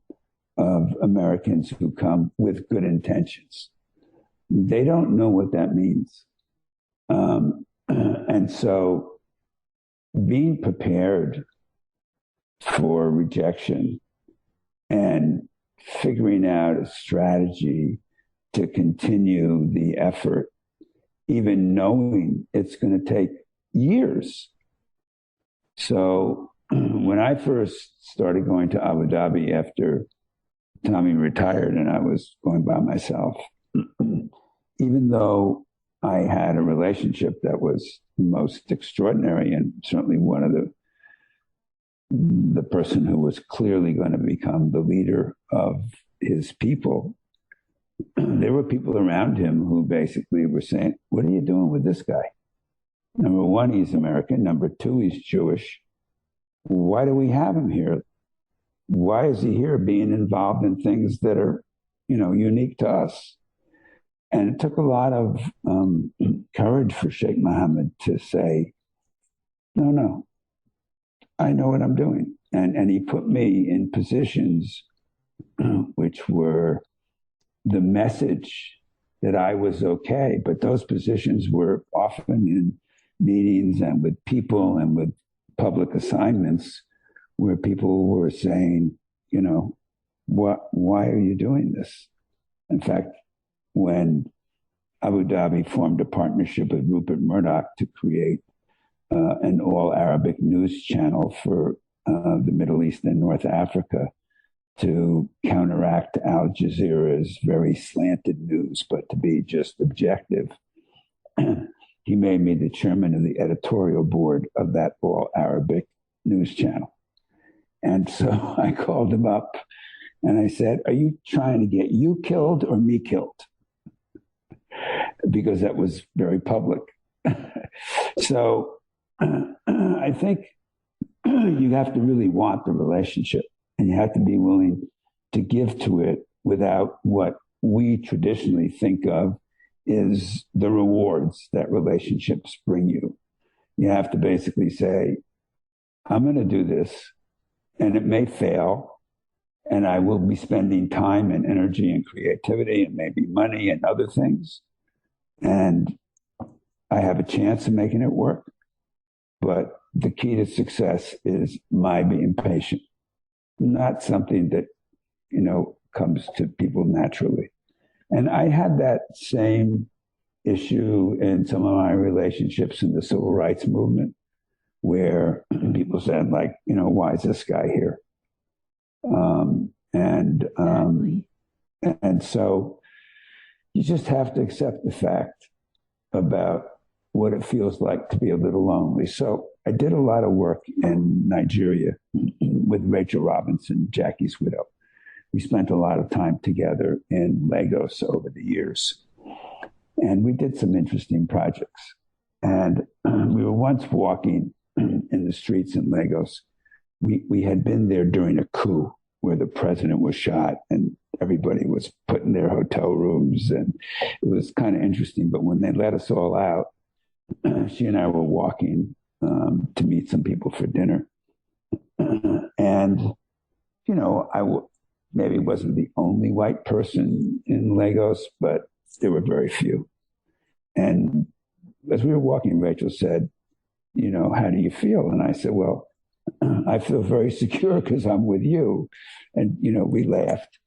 of Americans who come with good intentions. They don't know what that means. And so being prepared for rejection and figuring out a strategy to continue the effort, even knowing it's going to take years. So when I first started going to Abu Dhabi after Tommy retired and I was going by myself, even though I had a relationship that was most extraordinary and certainly one of the person who was clearly going to become the leader of his people, there were people around him who basically were saying, what are you doing with this guy? Number one, he's American. Number two, he's Jewish. Why do we have him here? Why is he here being involved in things that are, unique to us? And it took a lot of courage for Sheikh Mohammed to say, no, I know what I'm doing. And he put me in positions which were the message that I was okay. But those positions were often in meetings and with people and with public assignments where people were saying, why are you doing this? In fact, when Abu Dhabi formed a partnership with Rupert Murdoch to create an all-Arabic news channel for the Middle East and North Africa to counteract Al Jazeera's very slanted news, but to be just objective, he made me the chairman of the editorial board of that all-Arabic news channel. And so I called him up and I said, are you trying to get you killed or me killed? Because that was very public. So I think you have to really want the relationship and you have to be willing to give to it without what we traditionally think of is the rewards that relationships bring you. You have to basically say, I'm going to do this and it may fail and I will be spending time and energy and creativity and maybe money and other things. And I have a chance of making it work. But the key to success is my being patient, not something that, comes to people naturally. And I had that same issue in some of my relationships in the civil rights movement, where people said, why is this guy here? And so you just have to accept the fact about what it feels like to be a little lonely. So I did a lot of work in Nigeria with Rachel Robinson, Jackie's widow. We spent a lot of time together in Lagos over the years. And we did some interesting projects. And we were once walking in the streets in Lagos. We had been there during a coup where the president was shot and everybody was put in their hotel rooms. And it was kind of interesting. But when they let us all out, she and I were walking to meet some people for dinner. And, I maybe wasn't the only white person in Lagos, but there were very few. And as we were walking, Rachel said, how do you feel? And I said, well, I feel very secure because I'm with you. And, we laughed.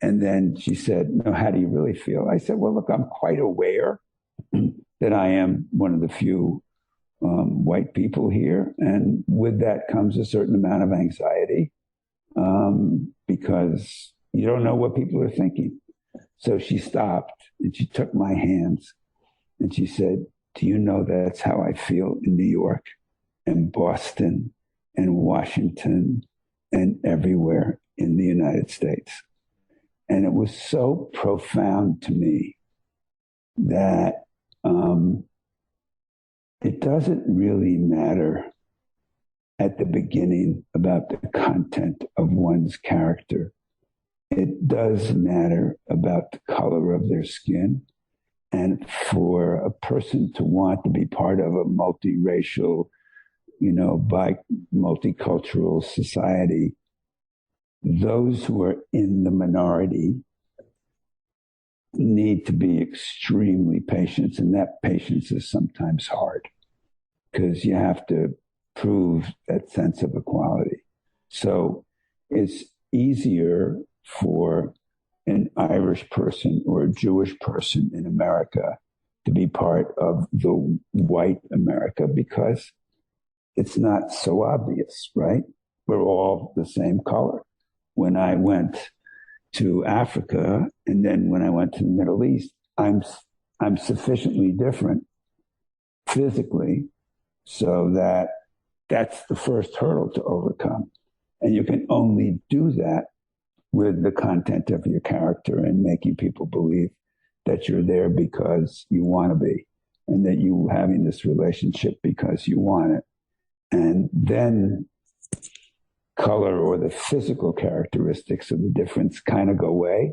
And then she said, no, how do you really feel? I said, well, look, I'm quite aware that I am one of the few white people here. And with that comes a certain amount of anxiety because you don't know what people are thinking. So she stopped and she took my hands and she said, do you know that's how I feel in New York and Boston and Washington and everywhere in the United States? And it was so profound to me that it doesn't really matter at the beginning about the content of one's character. It does matter about the color of their skin. And for a person to want to be part of a multiracial, multicultural society, those who are in the minority need to be extremely patient. And that patience is sometimes hard because you have to prove that sense of equality. So it's easier for an Irish person or a Jewish person in America to be part of the white America because it's not so obvious, right? We're all the same color. When I went to Africa and then when I went to the Middle East, I'm sufficiently different physically so that that's the first hurdle to overcome. And you can only do that with the content of your character and making people believe that you're there because you want to be and that you having this relationship because you want it. And then color or the physical characteristics of the difference kind of go away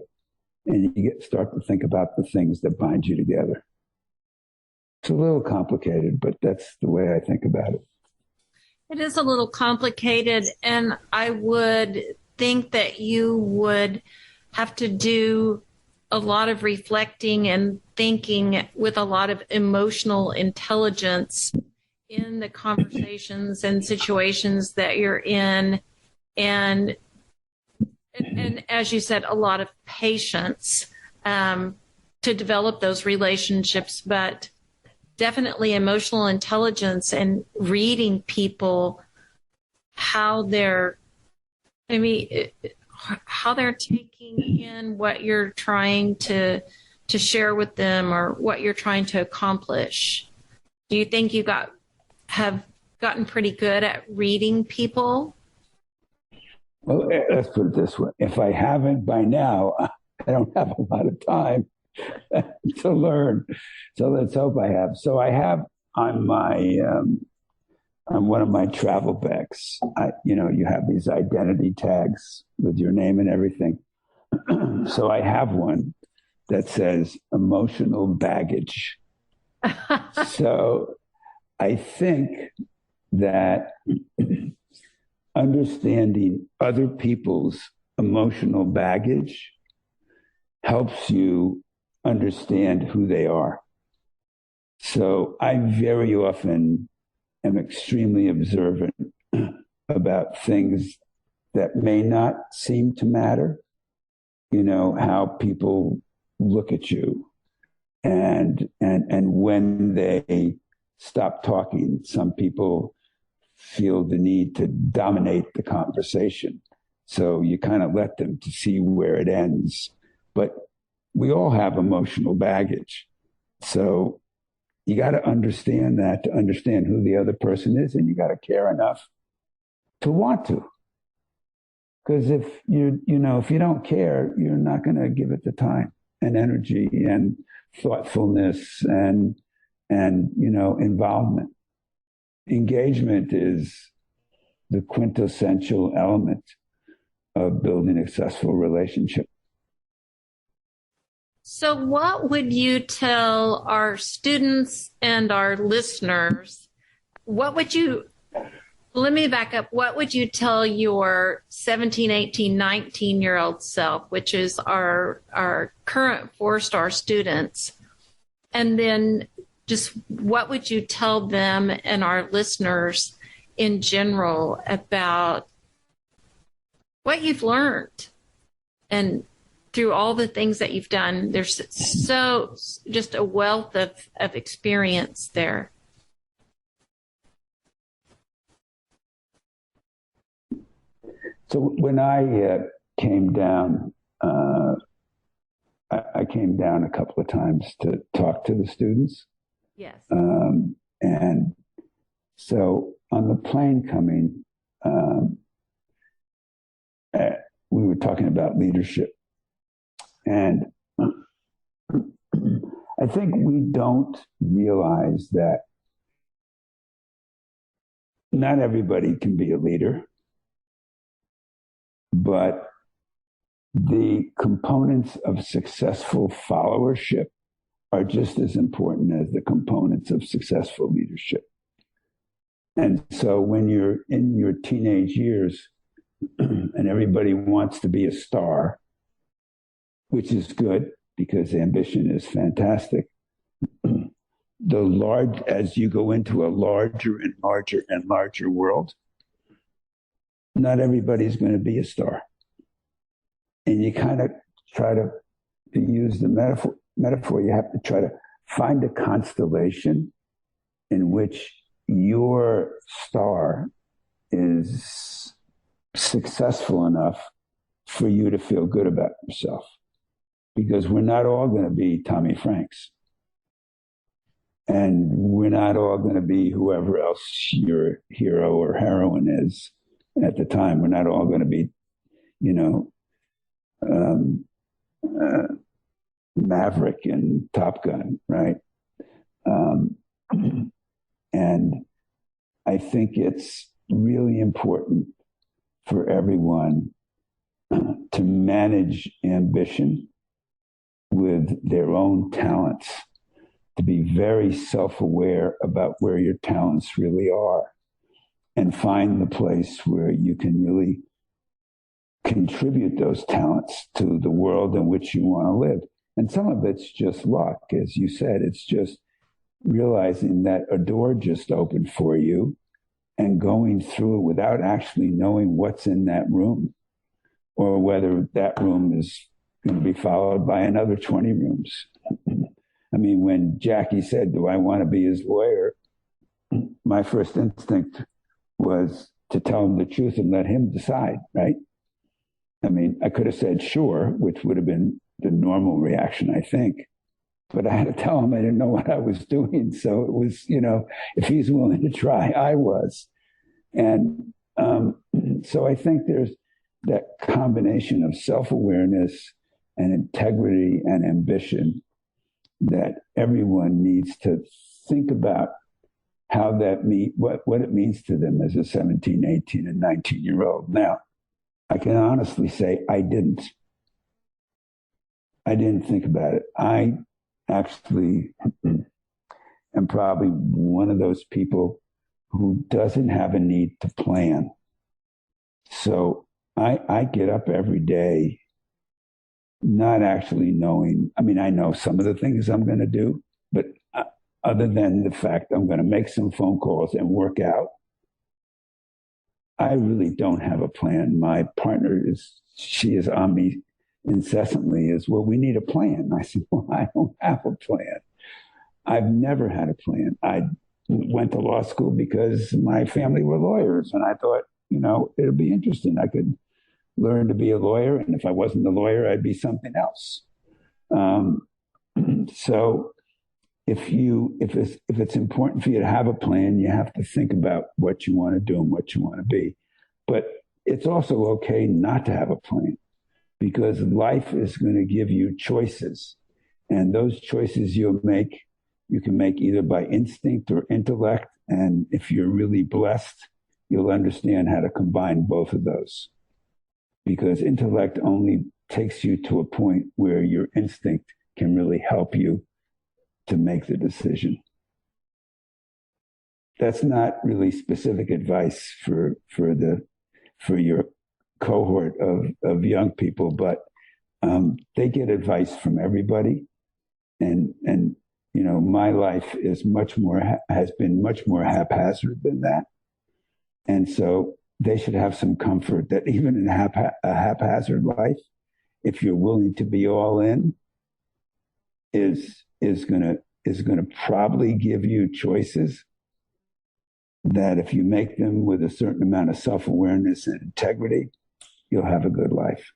and you start to think about the things that bind you together. It's a little complicated, but that's the way I think about it. It is a little complicated, and I would think that you would have to do a lot of reflecting and thinking with a lot of emotional intelligence in the conversations and situations that you're in. And as you said, a lot of patience to develop those relationships, but definitely emotional intelligence and reading people, how they're taking in what you're trying to share with them or what you're trying to accomplish. Do you think you have gotten pretty good at reading people? Well, let's put it this way. If I haven't by now, I don't have a lot of time to learn. So let's hope I have. So I have on my on one of my travel bags, you have these identity tags with your name and everything. So I have one that says emotional baggage. So I think that understanding other people's emotional baggage helps you understand who they are. So I very often am extremely observant about things that may not seem to matter, how people look at you and when they stop talking. Some people feel the need to dominate the conversation. So you kind of let them to see where it ends. But we all have emotional baggage. So you got to understand that to understand who the other person is, and you got to care enough to want to. Because if if you don't care, you're not going to give it the time and energy and thoughtfulness and involvement. Engagement is the quintessential element of building a successful relationship. So what would you tell our students and our listeners? Let me back up. What would you tell your 17, 18, 19-year-old self, which is our current 4-star students? And then just what would you tell them and our listeners in general about what you've learned and through all the things that you've done? There's so just a wealth of experience there. So when I came down, I came down a couple of times to talk to the students. Yes. And so on the plane coming, we were talking about leadership. And I think we don't realize that not everybody can be a leader, but the components of successful followership are just as important as the components of successful leadership. And so when you're in your teenage years and everybody wants to be a star, which is good because ambition is fantastic, as you go into a larger and larger and larger world, not everybody's going to be a star. And you kind of try to use the metaphor, you have to try to find a constellation in which your star is successful enough for you to feel good about yourself. Because we're not all going to be Tommy Franks. And we're not all going to be whoever else your hero or heroine is at the time. We're not all going to be, Maverick and Top Gun, right? And I think it's really important for everyone to manage ambition with their own talents, to be very self-aware about where your talents really are and find the place where you can really contribute those talents to the world in which you want to live. And some of it's just luck, as you said. It's just realizing that a door just opened for you and going through it without actually knowing what's in that room or whether that room is going to be followed by another 20 rooms. I mean, when Jackie said, "Do I want to be his lawyer?" my first instinct was to tell him the truth and let him decide, right? I mean, I could have said sure, which would have been the normal reaction, I think. But I had to tell him I didn't know what I was doing. So it was, if he's willing to try, I was. And so I think there's that combination of self-awareness and integrity and ambition that everyone needs to think about how what it means to them as a 17, 18, and 19-year-old. Now, I can honestly say I didn't think about it. I actually am probably one of those people who doesn't have a need to plan. So I get up every day not actually knowing. I mean, I know some of the things I'm going to do, but other than the fact I'm going to make some phone calls and work out, I really don't have a plan. My partner she is on me incessantly well, we need a plan. I said, well, I don't have a plan. I've never had a plan. I went to law school because my family were lawyers. And I thought, it'll be interesting. I could learn to be a lawyer. And if I wasn't a lawyer, I'd be something else. So if it's important for you to have a plan, you have to think about what you want to do and what you want to be. But it's also okay not to have a plan, because life is going to give you choices. And those choices you can make either by instinct or intellect. And if you're really blessed, you'll understand how to combine both of those. Because intellect only takes you to a point where your instinct can really help you to make the decision. That's not really specific advice for your cohort of young people, but they get advice from everybody, and my life has been much more haphazard than that, and so they should have some comfort that even in a haphazard life, if you're willing to be all in, is going to probably give you choices that if you make them with a certain amount of self-awareness and integrity, you'll have a good life.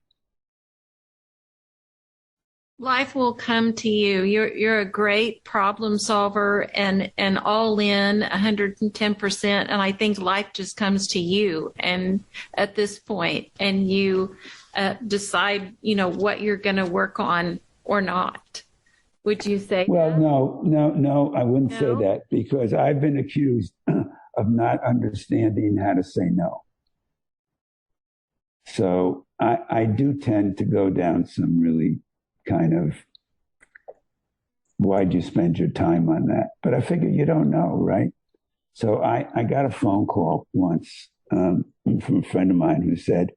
Life will come to you. You're a great problem solver and all in 110%. And I think life just comes to you. And at this point, and you decide, what you're going to work on or not. Would you say? Well, that? no, I wouldn't say that, because I've been accused of not understanding how to say no. So I do tend to go down some really kind of, why'd you spend your time on that? But I figure you don't know, right? So I got a phone call once from a friend of mine who said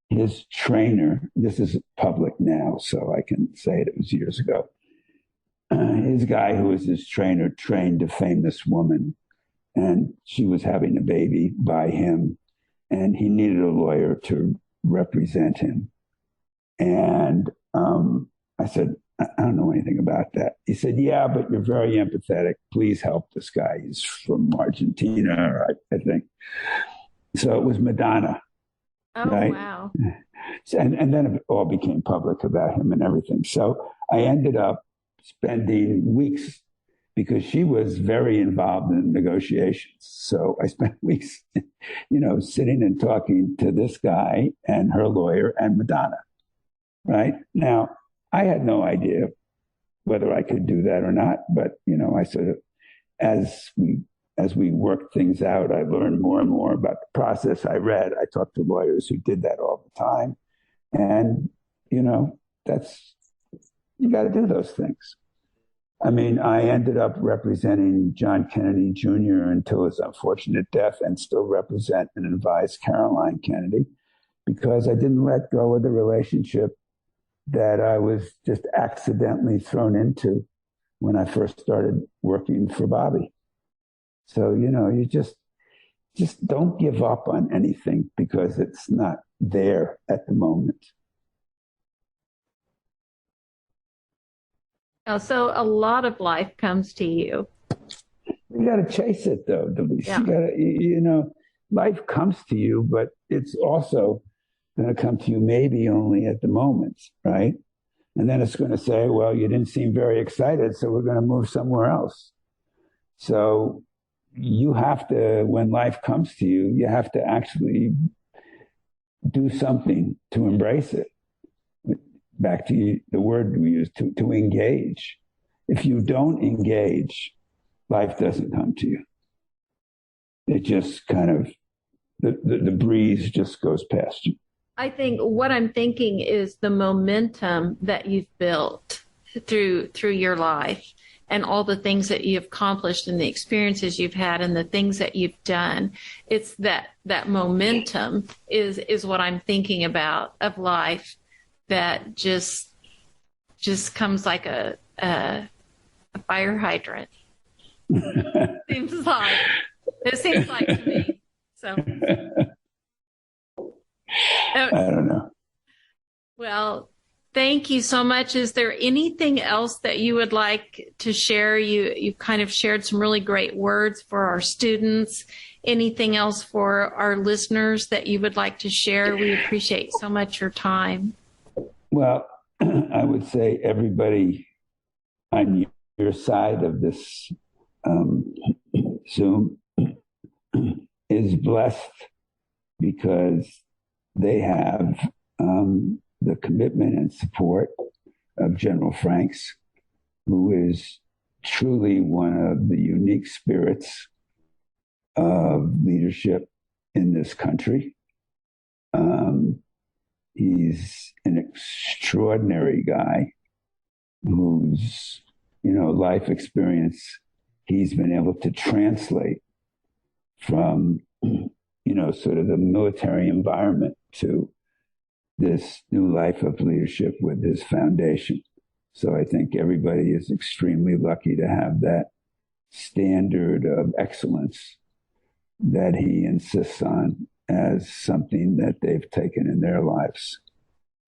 his trainer, this is public now, so I can say it was years ago. His guy who was his trainer trained a famous woman, and she was having a baby by him, and he needed a lawyer to represent him. And I said, I don't know anything about that. He said, yeah, but you're very empathetic. Please help this guy. He's from Argentina, I think. So it was Madonna. Oh, right? wow. And then it all became public about him and everything. So I ended up spending weeks, because she was very involved in negotiations. So I spent weeks, sitting and talking to this guy and her lawyer and Madonna. Right? Now, I had no idea whether I could do that or not, but I sort of, as we worked things out, I learned more and more about the process. I talked to lawyers who did that all the time, and that's, you got to do those things. I mean, I ended up representing John Kennedy Jr. until his unfortunate death, and still represent and advise Caroline Kennedy, because I didn't let go of the relationship that I was just accidentally thrown into when I first started working for Bobby. So, you just don't give up on anything because it's not there at the moment. So a lot of life comes to you. You got to chase it, though, Delise. Yeah. You got to, life comes to you, but it's also going to come to you maybe only at the moment, right? And then it's going to say, well, you didn't seem very excited, so we're going to move somewhere else. So you have to, when life comes to you, you have to actually do something to embrace it. Back to the word we use, to engage. If you don't engage, life doesn't come to you. It just kind of, the breeze just goes past you. I think what I'm thinking is the momentum that you've built through your life, and all the things that you've accomplished and the experiences you've had and the things that you've done. It's that momentum is what I'm thinking about of life, that just comes like a fire hydrant. It seems like to me. So I don't know. Well, thank you so much. Is there anything else that you would like to share? You kind of shared some really great words for our students. Anything else for our listeners that you would like to share? We appreciate so much your time. Well, I would say everybody on your side of this Zoom is blessed, because they have the commitment and support of General Franks, who is truly one of the unique spirits of leadership in this country. He's an extraordinary guy whose, life experience he's been able to translate from, sort of the military environment to this new life of leadership with his foundation. So I think everybody is extremely lucky to have that standard of excellence that he insists on as something that they've taken in their lives.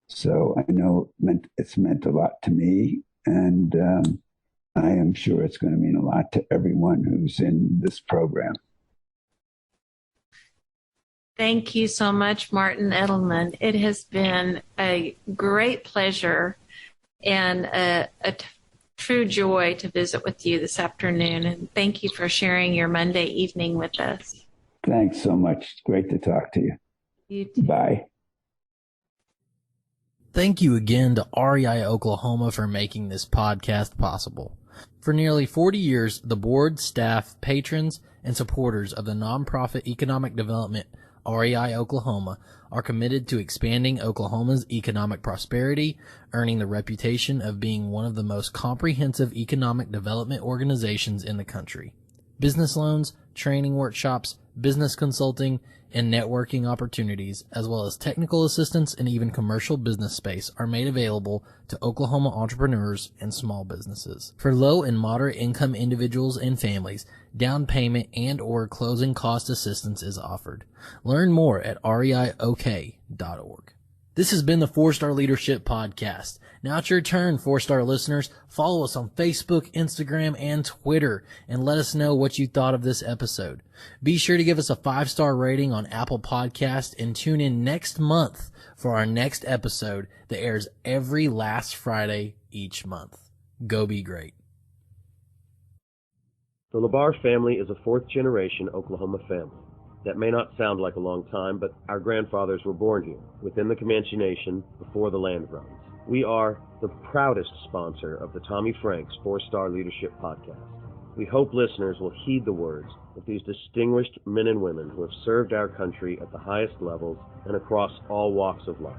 So I know it's meant a lot to me, and I am sure it's going to mean a lot to everyone who's in this program. Thank you so much, Martin Edelman. It has been a great pleasure and a true joy to visit with you this afternoon. And thank you for sharing your Monday evening with us. Thanks so much. It's great to talk to you. You too. Bye. Thank you again to REI Oklahoma for making this podcast possible. For nearly 40 years, the board, staff, patrons, and supporters of the nonprofit economic development REI Oklahoma are committed to expanding Oklahoma's economic prosperity, earning the reputation of being one of the most comprehensive economic development organizations in the country. Business loans, training workshops, business consulting, and networking opportunities, as well as technical assistance and even commercial business space, are made available to Oklahoma entrepreneurs and small businesses. For low and moderate income individuals and families, down payment and or closing cost assistance is offered. Learn more at reiok.org. This has been the 4-Star Leadership Podcast. Now it's your turn, 4-Star listeners. Follow us on Facebook, Instagram, and Twitter, and let us know what you thought of this episode. Be sure to give us a 5-star rating on Apple Podcast and tune in next month for our next episode that airs every last Friday each month. Go be great. The LaBarre family is a fourth-generation Oklahoma family. That may not sound like a long time, but our grandfathers were born here, within the Comanche Nation, before the land runs. We are the proudest sponsor of the Tommy Franks 4-Star Leadership Podcast. We hope listeners will heed the words of these distinguished men and women who have served our country at the highest levels and across all walks of life.